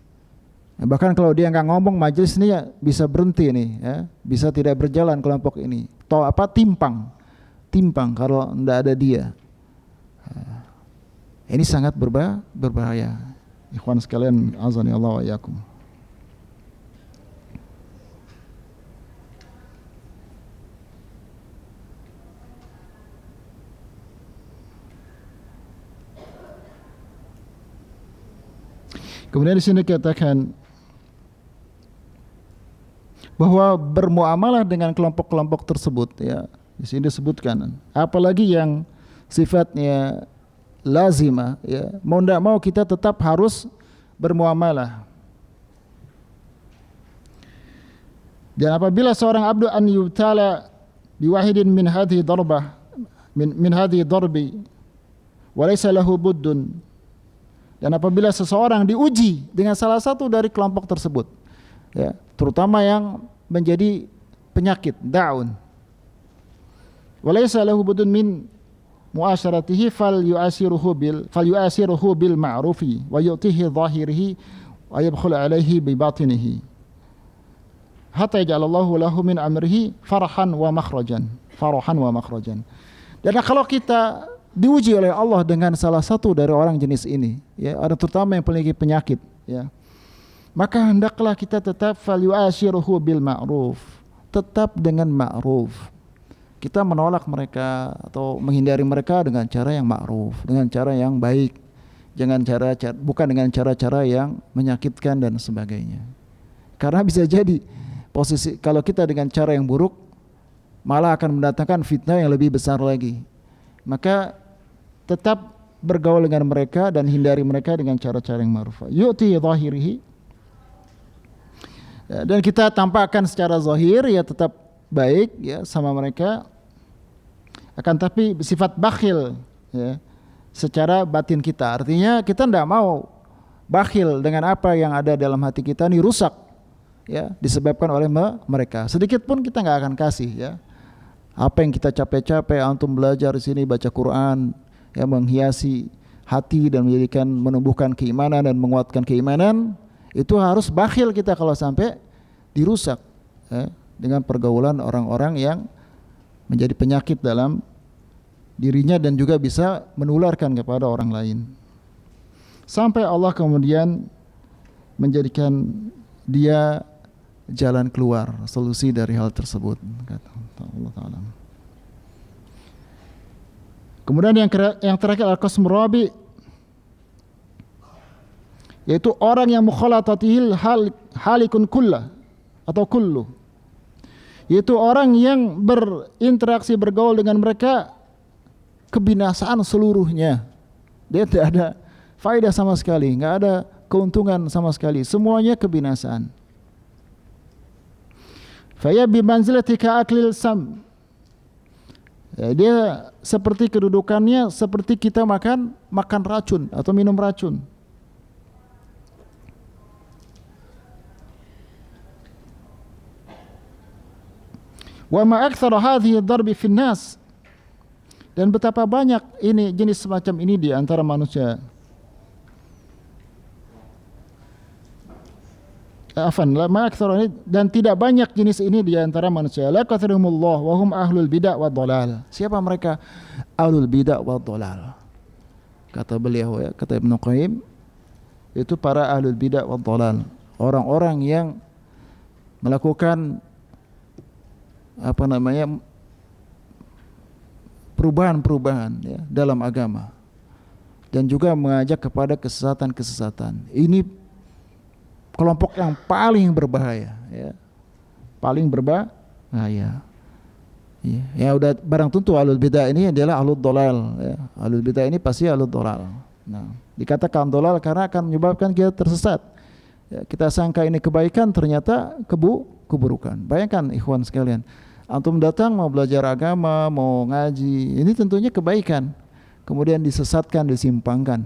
Bahkan kalau dia nggak ngomong, majelis ini ya bisa berhenti nih, ya, bisa tidak berjalan kelompok ini. Timpang kalau tidak ada dia. Ini sangat berbahaya. Ikhwan sekalian, azani Allah wa iyyakum. Kemudian di sini dikatakan bahwa bermuamalah dengan kelompok-kelompok tersebut, ya, di sini disebutkan, apalagi yang sifatnya lazimah, ya, mau tidak mau kita tetap harus bermuamalah. Dan apabila seorang abdu an yubtala biwahidin min hadhihi darbah, min hadhihi darbi wa laysa lahu buddun. Dan apabila seseorang diuji dengan salah satu dari kelompok tersebut, ya, terutama yang menjadi penyakit daun, wa laysa lahu buddun min muasyaratihi falyu'asiruhu bil ma'rufi wa yu'tihi dhahirihi wa yadkhul alaihi bi batinihi hatta yaj'alallahu lahu min amrihi farahan wa makhrajan. Dan kalau kita diuji oleh Allah dengan salah satu dari orang jenis ini, ya, ada terutama yang memiliki penyakit, ya, maka hendaklah kita tetap falyu'ashiruhu bil ma'ruf, tetap dengan ma'ruf. Kita menolak mereka atau menghindari mereka dengan cara yang ma'ruf, dengan cara yang baik, bukan dengan cara-cara yang menyakitkan dan sebagainya. Karena bisa jadi posisi kalau kita dengan cara yang buruk malah akan mendatangkan fitnah yang lebih besar lagi. Maka tetap bergaul dengan mereka dan hindari mereka dengan cara-cara yang ma'ruf. Yu'ti zahirihi, dan kita tampakkan secara zahir ya tetap baik, ya, sama mereka, akan tapi sifat bakhil, ya, secara batin kita. Artinya kita tidak mau bakhil dengan apa yang ada dalam hati kita ini rusak, ya, disebabkan oleh mereka. Sedikit pun kita nggak akan kasih, ya. Apa yang kita capek-capek antum belajar di sini, baca Quran, ya, menghiasi hati dan menumbuhkan keimanan dan menguatkan keimanan, itu harus bakhil kita kalau sampai dirusak, ya, dengan pergaulan orang-orang yang menjadi penyakit dalam dirinya dan juga bisa menularkan kepada orang lain. Sampai Allah kemudian menjadikan dia jalan keluar, solusi dari hal tersebut, kata Allah Ta'ala. Kemudian yang terakhir al-qasm rabi, yaitu orang yang mukhalatatihil halikun kullah atau kullu, yaitu orang yang berinteraksi bergaul dengan mereka kebinasaan seluruhnya. Dia tidak ada faedah sama sekali, nggak ada keuntungan sama sekali, semuanya kebinasaan. Faya bimanzilati ka'aklil sam, ya, dia seperti kedudukannya seperti kita makan racun atau minum racun. Wa ma aktsara hadhihi ad-darbi fi an-nas, dan betapa banyak ini jenis semacam ini di antara manusia. Dan tidak banyak jenis ini di antara manusia. La kathrumullah wa hum ahlul bid'ah wa dhalal. Siapa mereka? Ahlul bid'ah wa dhalal. Kata beliau, ya, kata Ibnu Qayyim, itu para ahlul bid'ah wa dhalal, orang-orang yang melakukan perubahan-perubahan, ya, dalam agama dan juga mengajak kepada kesesatan-kesesatan. Ini kelompok yang paling berbahaya, ya, paling berbahaya. Ya, udah barang tentu ahlul bidah ini adalah ahlul dhalal, ya. Ahlul bidah ini pasti ahlul dhalal. Nah, dikatakan dhalal karena akan menyebabkan kita tersesat. Ya, kita sangka ini kebaikan, ternyata keburukan. Bayangkan ikhwan sekalian, antum datang mau belajar agama, mau ngaji, ini tentunya kebaikan, kemudian disesatkan, disimpangkan,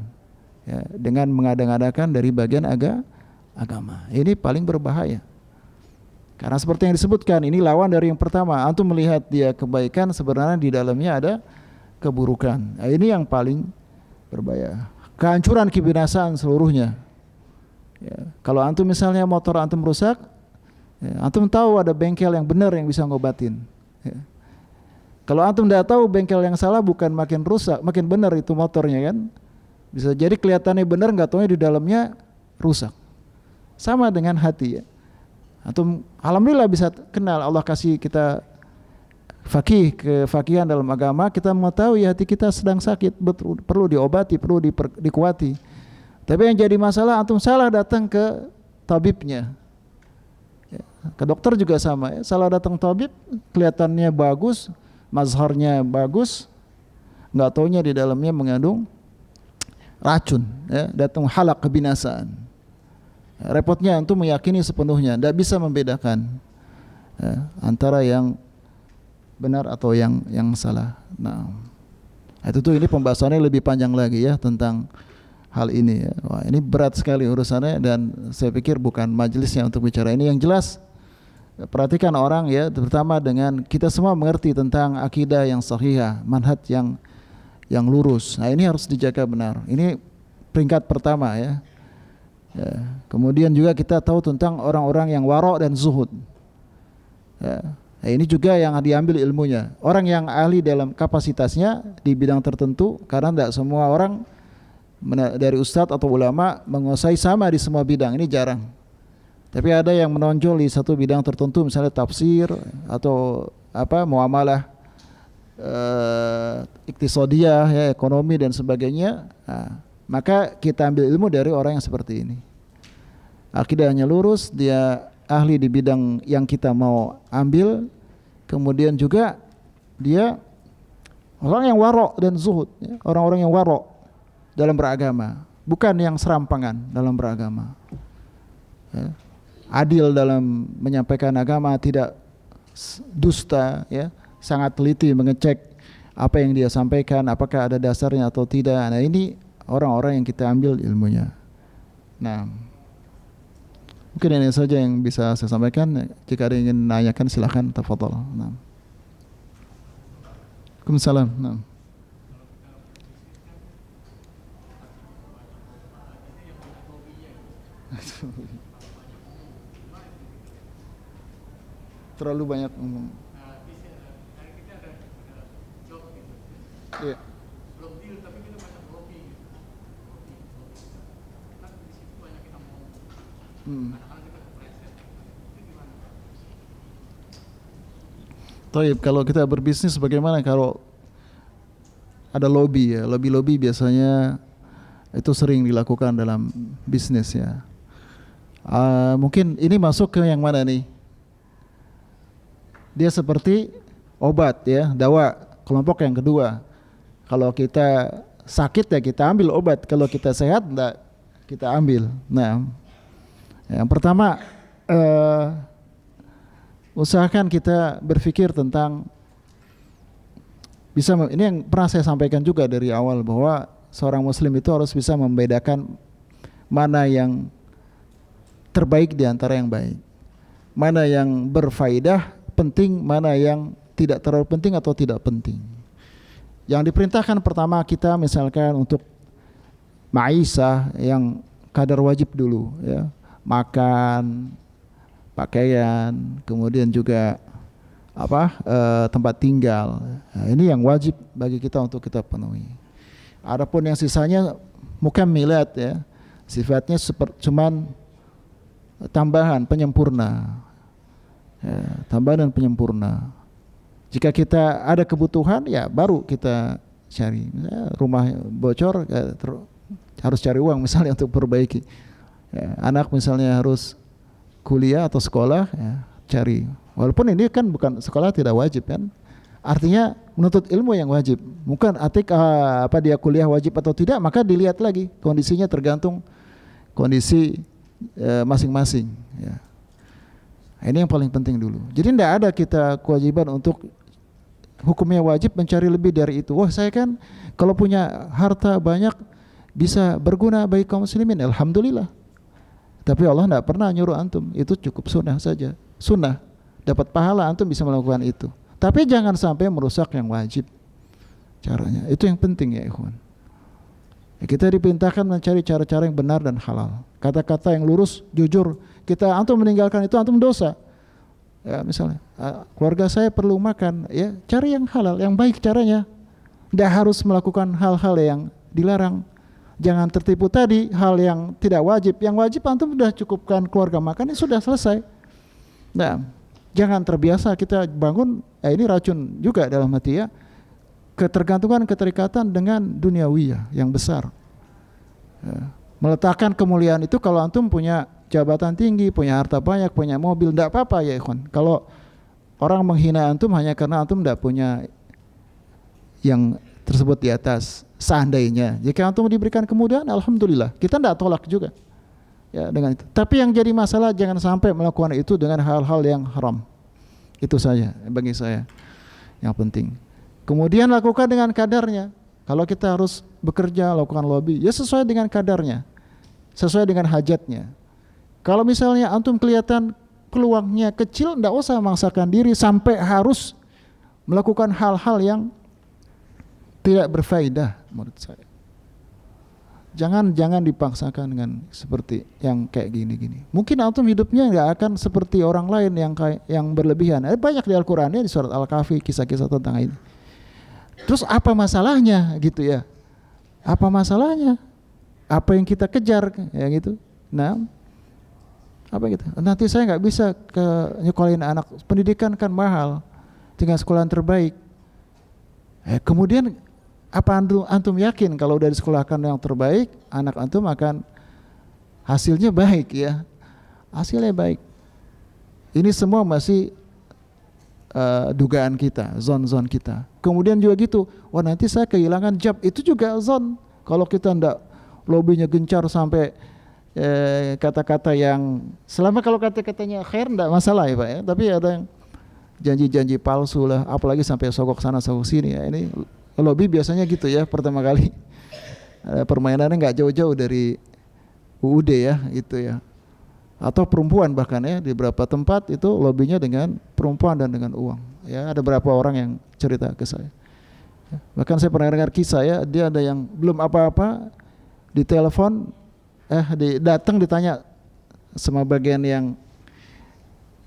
ya, dengan mengada-ngadakan dari bagian agama. Ini paling berbahaya. Karena seperti yang disebutkan, ini lawan dari yang pertama. Antum melihat dia kebaikan, sebenarnya di dalamnya ada keburukan. Nah, ini yang paling berbahaya. Kehancuran, kebinasaan seluruhnya. Ya, kalau antum misalnya motor antum rusak, ya, antum tahu ada bengkel yang benar yang bisa ngobatin. Ya. Kalau antum tidak tahu bengkel yang salah, bukan makin rusak, makin benar itu motornya, kan. Bisa jadi kelihatannya benar, nggak tahunya di dalamnya rusak. Sama dengan hati, ya. Antum alhamdulillah bisa kenal, Allah kasih kita kefakihan dalam agama, kita mengetahui hati kita sedang sakit, perlu diobati, perlu dikuati. Tapi yang jadi masalah, antum salah datang ke tabibnya, ya, ke dokter juga sama, ya. Salah datang tabib, kelihatannya bagus, mazharnya bagus, nggak taunya di dalamnya mengandung racun, ya. Datang halak kebinasaan. Repotnya antum meyakini sepenuhnya, tidak bisa membedakan, ya, antara yang benar atau yang salah. Nah, Itu tuh ini pembahasannya lebih panjang lagi ya tentang hal ini ya. Wah, ini berat sekali urusannya dan saya pikir bukan majelisnya untuk bicara ini. Yang jelas perhatikan orang ya, terutama dengan kita semua mengerti tentang akidah yang sahihah, manhaj yang lurus. Nah, ini harus dijaga benar. Ini peringkat pertama ya. Ya. Kemudian juga kita tahu tentang orang-orang yang wara' dan zuhud. Ya. Nah, ini juga yang diambil ilmunya. Orang yang ahli dalam kapasitasnya di bidang tertentu, karena tidak semua orang dari ustadz atau ulama menguasai sama di semua bidang, ini jarang. Tapi ada yang menonjol di satu bidang tertentu, misalnya tafsir atau muamalah, iktisadiyah, ya, ekonomi dan sebagainya. Nah, maka kita ambil ilmu dari orang yang seperti ini. Akidahnya lurus, dia ahli di bidang yang kita mau ambil, kemudian juga dia orang yang wara' dan zuhud, ya, orang-orang yang wara' dalam beragama, bukan yang serampangan dalam beragama, ya. Adil dalam menyampaikan agama, tidak dusta, ya, sangat teliti mengecek apa yang dia sampaikan, apakah ada dasarnya atau tidak. Nah, ini orang-orang yang kita ambil ilmunya. Nah, mungkin ini saja yang bisa saya sampaikan. Jika ada yang ingin menanyakan silakan, tafadhol. Nah. Waalaikumsalam. Nah. Terlalu banyak ngomong. Iya. Taib, kalau kita berbisnis bagaimana kalau ada lobby ya? Lobby biasanya itu sering dilakukan dalam bisnis ya. Mungkin ini masuk ke yang mana nih? Dia seperti obat ya, dawa, kelompok yang kedua. Kalau kita sakit ya kita ambil obat, kalau kita sehat enggak kita ambil. Nah, yang pertama usahakan kita berpikir tentang ini yang pernah saya sampaikan juga dari awal, bahwa seorang muslim itu harus bisa membedakan mana yang terbaik di antara yang baik, mana yang berfaedah penting, mana yang tidak terlalu penting atau tidak penting. Yang diperintahkan pertama kita misalkan untuk ma'isah yang kadar wajib dulu ya, makan, pakaian, kemudian juga tempat tinggal. Nah, ini yang wajib bagi kita untuk kita penuhi. Adapun yang sisanya mukammilat ya, sifatnya cuman tambahan, penyempurna. Ya, tambahan dan penyempurna. Jika kita ada kebutuhan ya baru kita cari. Misalnya rumah bocor ya, harus cari uang misalnya untuk perbaiki. Ya, anak misalnya harus kuliah atau sekolah ya, cari. Walaupun ini kan bukan sekolah tidak wajib kan. Artinya menuntut ilmu yang wajib. Bukan dia kuliah wajib atau tidak, maka dilihat lagi kondisinya, tergantung kondisi masing-masing ya. Ini yang paling penting dulu. Jadi tidak ada kita kewajiban untuk hukumnya wajib mencari lebih dari itu. Wah, saya kan kalau punya harta banyak bisa berguna bagi kaum muslimin, alhamdulillah. Tapi Allah tidak pernah nyuruh antum, itu cukup sunnah saja. Sunnah, dapat pahala antum bisa melakukan itu. Tapi jangan sampai merusak yang wajib. Caranya, itu yang penting ya ikhwan. Ya, kita diperintahkan mencari cara-cara yang benar dan halal. Kata-kata yang lurus, jujur. Antum meninggalkan itu, antum dosa. Ya, misalnya, keluarga saya perlu makan, ya cari yang halal, yang baik caranya. Tidak harus melakukan hal-hal yang dilarang. Jangan tertipu tadi hal yang tidak wajib. Yang wajib antum sudah cukupkan keluarga makan, ini sudah selesai. Nah, jangan terbiasa kita bangun, ini racun juga dalam hati ya. Ketergantungan, dengan duniawiyah yang besar. Ya. Meletakkan kemuliaan itu kalau antum punya jabatan tinggi, punya harta banyak, punya mobil, tidak apa-apa ya ikhwan. Kalau orang menghina antum hanya karena antum tidak punya yang tersebut di atas, seandainya jika antum diberikan kemudahan, alhamdulillah, kita tidak tolak juga ya dengan itu. Tapi yang jadi masalah jangan sampai melakukan itu dengan hal-hal yang haram. Itu saja bagi saya yang penting. Kemudian lakukan dengan kadarnya Kalau kita harus bekerja, lakukan lobby, ya sesuai dengan kadarnya, sesuai dengan hajatnya. Kalau misalnya antum kelihatan peluangnya kecil, enggak usah memaksakan diri sampai harus melakukan hal-hal yang tidak berfaedah menurut saya. Jangan dipaksakan dengan seperti yang kayak gini-gini. Mungkin antum hidupnya nggak akan seperti orang lain yang berlebihan. Ada banyak di Al-Qur'an ya, di surat Al-Kahfi kisah-kisah tentang ini. Terus apa masalahnya gitu ya? Apa masalahnya? Apa yang kita kejar ya gitu? Nah, apa gitu? Nanti saya nggak bisa ke nyekolahin anak. Pendidikan kan mahal. Tinggal sekolah yang terbaik. Kemudian apa antum yakin kalau udah disekolahkan yang terbaik, anak antum akan hasilnya baik ya? Hasilnya baik. Ini semua masih dugaan kita, zon kita. Kemudian juga gitu, wah nanti saya kehilangan job, itu juga zon. Kalau kita ndak lobbynya gencar sampai kata-kata yang selama kalau kata-katanya khair ndak masalah ya Pak ya, tapi ada yang janji-janji palsu lah, apalagi sampai sogok sana sogok sini ya. Ini lobby biasanya gitu ya, pertama kali permainannya nggak jauh-jauh dari UUD ya gitu ya, atau perempuan bahkan ya, di beberapa tempat itu lobbynya dengan perempuan dan dengan uang ya. Ada beberapa orang yang cerita ke saya ya. Bahkan saya pernah dengar kisah ya, dia ada yang belum apa-apa di telepon datang ditanya sama bagian yang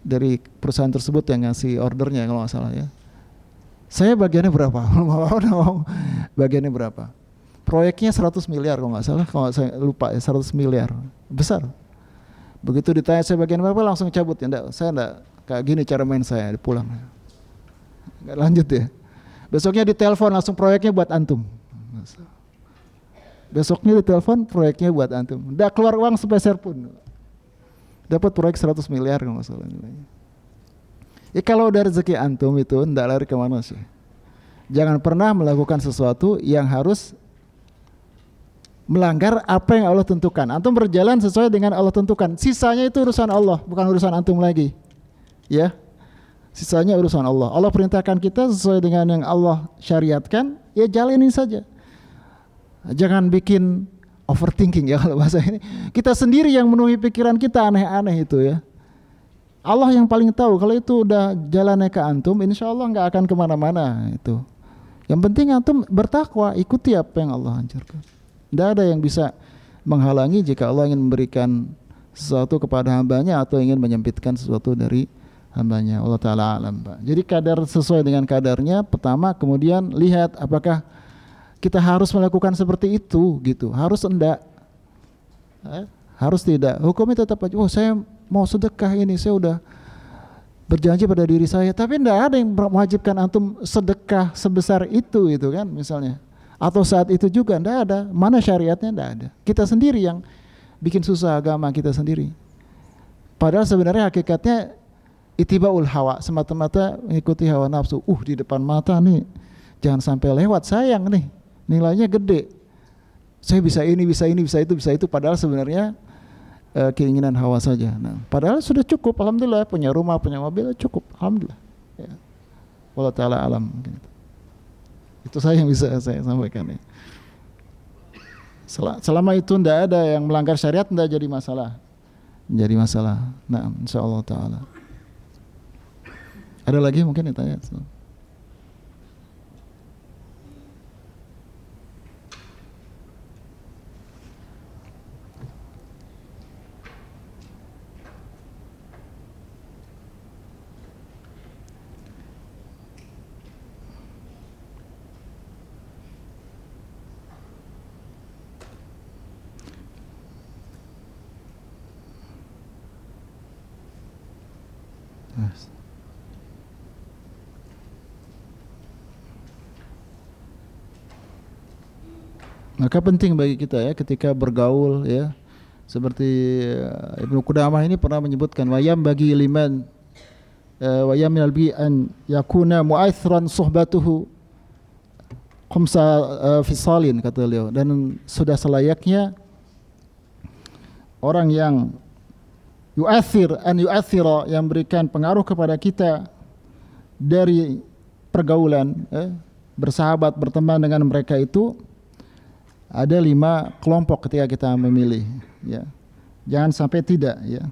dari perusahaan tersebut yang ngasih ordernya kalau nggak salah ya, saya bagiannya berapa? Bagiannya berapa? Proyeknya 100 miliar kalau nggak salah, kalau saya lupa ya, 100 miliar. Besar. Begitu ditanya saya bagian berapa, langsung cabut ya. Saya enggak kayak gini cara main saya, pulang. Enggak lanjut ya. Besoknya ditelepon langsung proyeknya buat antum. Besoknya ditelepon proyeknya buat antum. Enggak keluar uang sepeser pun. Dapat proyek 100 miliar kalau nggak salah nilainya. Ya kalau udah rezeki antum itu enggak lari kemana sih. Jangan pernah melakukan sesuatu yang harus melanggar apa yang Allah tentukan. Antum berjalan sesuai dengan Allah tentukan. Sisanya itu urusan Allah, bukan urusan antum lagi. Ya. Sisanya urusan Allah. Allah perintahkan kita sesuai dengan yang Allah syariatkan, ya jalanin saja. Jangan bikin overthinking ya kalau bahasa ini. Kita sendiri yang menuhi pikiran kita aneh-aneh itu ya. Allah yang paling tahu. Kalau itu udah jalannya ke antum, insya Allah nggak akan kemana-mana itu. Yang penting antum bertakwa, ikuti apa yang Allah anjurkan. Tidak ada yang bisa menghalangi jika Allah ingin memberikan sesuatu kepada hambanya atau ingin menyempitkan sesuatu dari hambanya. Allah Ta'ala alam, Pak. Jadi kadar sesuai dengan kadarnya pertama, kemudian lihat apakah kita harus melakukan seperti itu gitu. Harus enggak? Harus tidak. Hukumnya tetap aja. Oh saya mau sedekah ini, saya udah berjanji pada diri saya, tapi enggak ada yang mewajibkan antum sedekah sebesar itu kan misalnya. Atau saat itu juga enggak ada. Mana syariatnya? Enggak ada. Kita sendiri yang bikin susah agama kita sendiri. Padahal sebenarnya hakikatnya ittibaul hawa, semata-mata mengikuti hawa nafsu. Di depan mata nih, jangan sampai lewat, sayang nih, nilainya gede. Saya bisa ini, bisa ini, bisa itu. Padahal sebenarnya keinginan hawa saja. Nah, padahal sudah cukup, alhamdulillah, punya rumah, punya mobil, cukup, alhamdulillah. Ya. Wallahu ta'ala alam. Itu saya yang bisa saya sampaikan ya. Selama itu tidak ada yang melanggar syariat, tidak jadi masalah. Menjadi masalah. Nah, insyaallah ta'ala. Ada lagi mungkin yang tanya? Yes. Maka penting bagi kita ya ketika bergaul ya, seperti Ibnu Qudamah ini pernah menyebutkan wayam bagi liman wayam yalbi an yakuna mu'aithran suhbatuhu khamsa fisalin, kata beliau, dan sudah selayaknya orang yang yu'athira, yang berikan pengaruh kepada kita dari pergaulan bersahabat, berteman dengan mereka itu ada 5 kelompok ketika kita memilih, ya. Jangan sampai tidak, ya.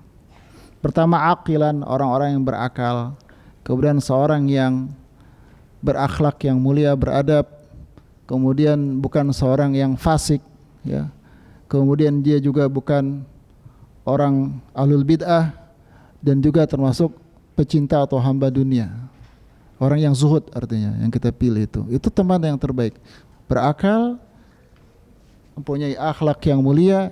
Pertama, aqilan, orang-orang yang berakal. Kemudian seorang yang berakhlak, yang mulia, beradab. Kemudian bukan seorang yang fasik, ya. Kemudian dia juga bukan orang ahlul bid'ah, dan juga termasuk pecinta atau hamba dunia. Orang yang zuhud artinya yang kita pilih itu teman yang terbaik. Berakal, mempunyai akhlak yang mulia.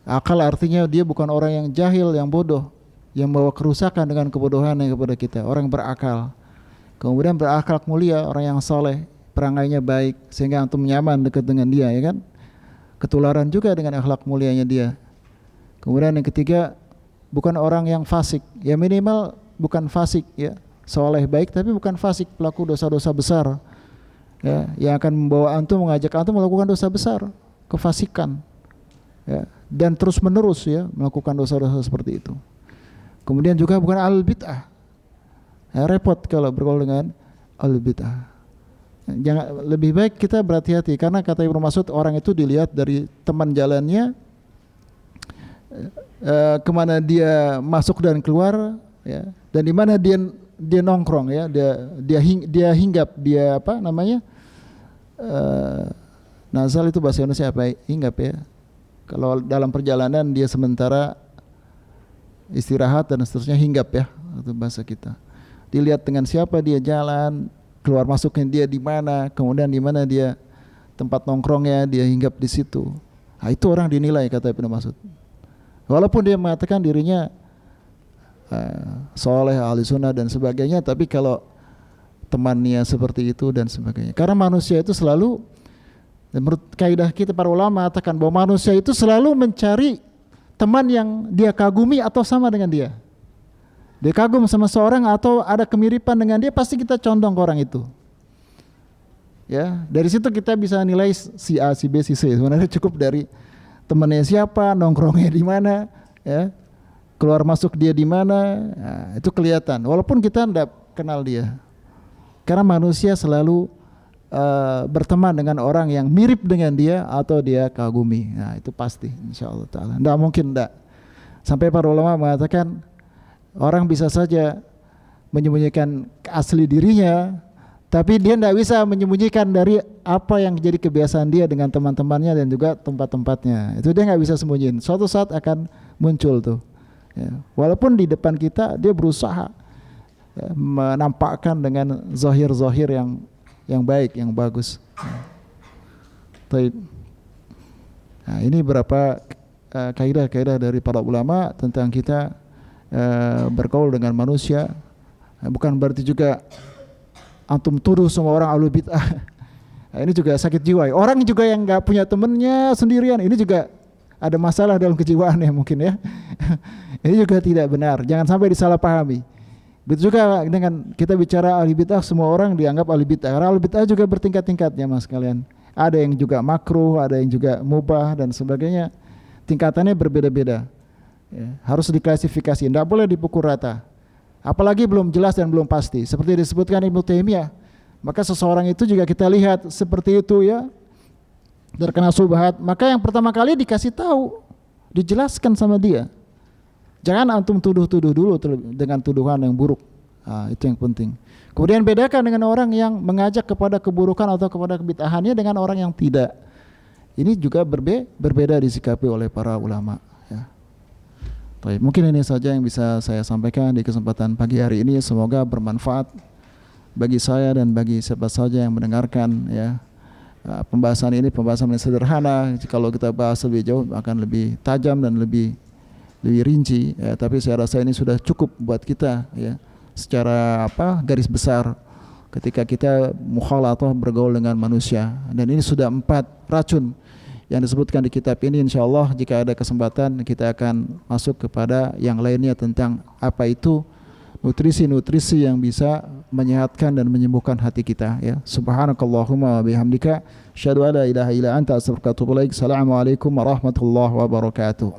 Akal artinya dia bukan orang yang jahil, yang bodoh, yang membawa kerusakan dengan kebodohannya kepada kita. Orang berakal. Kemudian berakhlak mulia, orang yang soleh, perangainya baik, sehingga antum nyaman dekat dengan dia, ya kan? Ketularan juga dengan akhlak mulianya dia. Kemudian yang ketiga, bukan orang yang fasik, ya minimal bukan fasik, ya. Soleh baik tapi bukan fasik, pelaku dosa-dosa besar, ya, yang akan membawa antum, mengajak antum melakukan dosa besar, kefasikan, ya, dan terus menerus, ya, melakukan dosa-dosa seperti itu. Kemudian juga bukan ahlul bid'ah, ya, repot kalau bergaul dengan ahlul bid'ah. Jangan, lebih baik kita berhati-hati, karena kata Ibnu Mas'ud, orang itu dilihat dari teman jalannya, kemana dia masuk dan keluar, ya, dan di mana dia nongkrong, ya, dia hinggap, dia apa namanya, nazal itu bahasa Indonesia apa, hinggap, ya. Kalau dalam perjalanan dia sementara istirahat dan seterusnya, hinggap, ya, itu bahasa kita. Dilihat dengan siapa dia jalan, keluar masuknya dia di mana, kemudian di mana dia tempat nongkrongnya, dia hinggap di situ. Nah, itu orang dinilai, kata Ibnu Mas'ud. Walaupun dia mengatakan dirinya soleh, ahli sunnah dan sebagainya, tapi kalau temannya seperti itu dan sebagainya. Karena manusia itu selalu, menurut kaidah kita para ulama mengatakan bahwa manusia itu selalu mencari teman yang dia kagumi atau sama dengan dia. Dia kagum sama seorang atau ada kemiripan dengan dia, pasti kita condong ke orang itu. Ya, dari situ kita bisa nilai si A, si B, si C. Sebenarnya cukup dari temannya siapa, nongkrongnya di mana, ya, keluar masuk dia di mana, nah, itu kelihatan. Walaupun kita tidak kenal dia, karena manusia selalu berteman dengan orang yang mirip dengan dia atau dia kagumi. Nah, itu pasti, insyaallah taala. Tidak mungkin tidak. Sampai para ulama mengatakan orang bisa saja menyembunyikan asli dirinya, tapi dia tidak bisa menyembunyikan dari apa yang jadi kebiasaan dia dengan teman-temannya dan juga tempat-tempatnya. Itu dia nggak bisa sembunyiin. Suatu saat akan muncul tuh. Ya, walaupun di depan kita dia berusaha, ya, menampakkan dengan zahir-zahir yang baik, yang bagus. Nah, ini berapa kaidah-kaidah dari para ulama tentang kita bergaul dengan manusia. Bukan berarti juga antum tuduh semua orang ahlul bid'ah. Nah, ini juga sakit jiwa. Orang juga yang nggak punya temennya sendirian, ini juga ada masalah dalam kejiwaannya mungkin, ya. Ini juga tidak benar, jangan sampai disalahpahami. Begitu juga dengan kita bicara ahli bid'ah, semua orang dianggap ahli bid'ah. Karena ahli bid'ah juga bertingkat-tingkatnya, Mas kalian. Ada yang juga makruh, ada yang juga mubah dan sebagainya. Tingkatannya berbeda-beda. Ya, harus diklasifikasi, tidak boleh dipukul rata. Apalagi belum jelas dan belum pasti. Seperti disebutkan Ibnu Taimiyah, maka seseorang itu juga kita lihat seperti itu, ya, terkena subhat, maka yang pertama kali dikasih tahu, dijelaskan sama dia. Jangan antum tuduh-tuduh dulu dengan tuduhan yang buruk. Nah, itu yang penting. Kemudian bedakan dengan orang yang mengajak kepada keburukan atau kepada kebid'ahannya dengan orang yang tidak. Ini juga berbeda disikapi oleh para ulama, ya. Baik, mungkin ini saja yang bisa saya sampaikan di kesempatan pagi hari ini. Semoga bermanfaat bagi saya dan bagi siapa saja yang mendengarkan, ya. Pembahasan ini pembahasan yang sederhana. Kalau kita bahas lebih jauh akan lebih tajam dan lebih rinci, ya, tapi saya rasa ini sudah cukup buat kita, ya, secara garis besar ketika kita mukhalatah bergaul dengan manusia. Dan ini sudah 4 racun yang disebutkan di kitab ini. Insyaallah jika ada kesempatan kita akan masuk kepada yang lainnya tentang apa itu nutrisi-nutrisi yang bisa menyehatkan dan menyembuhkan hati kita, ya. Subhanakallahumma wa bihamdika asyhadu an la ilaha illa anta astaghfiruka wa atubu ilaik. Assalamualaikum warahmatullahi wabarakatuh.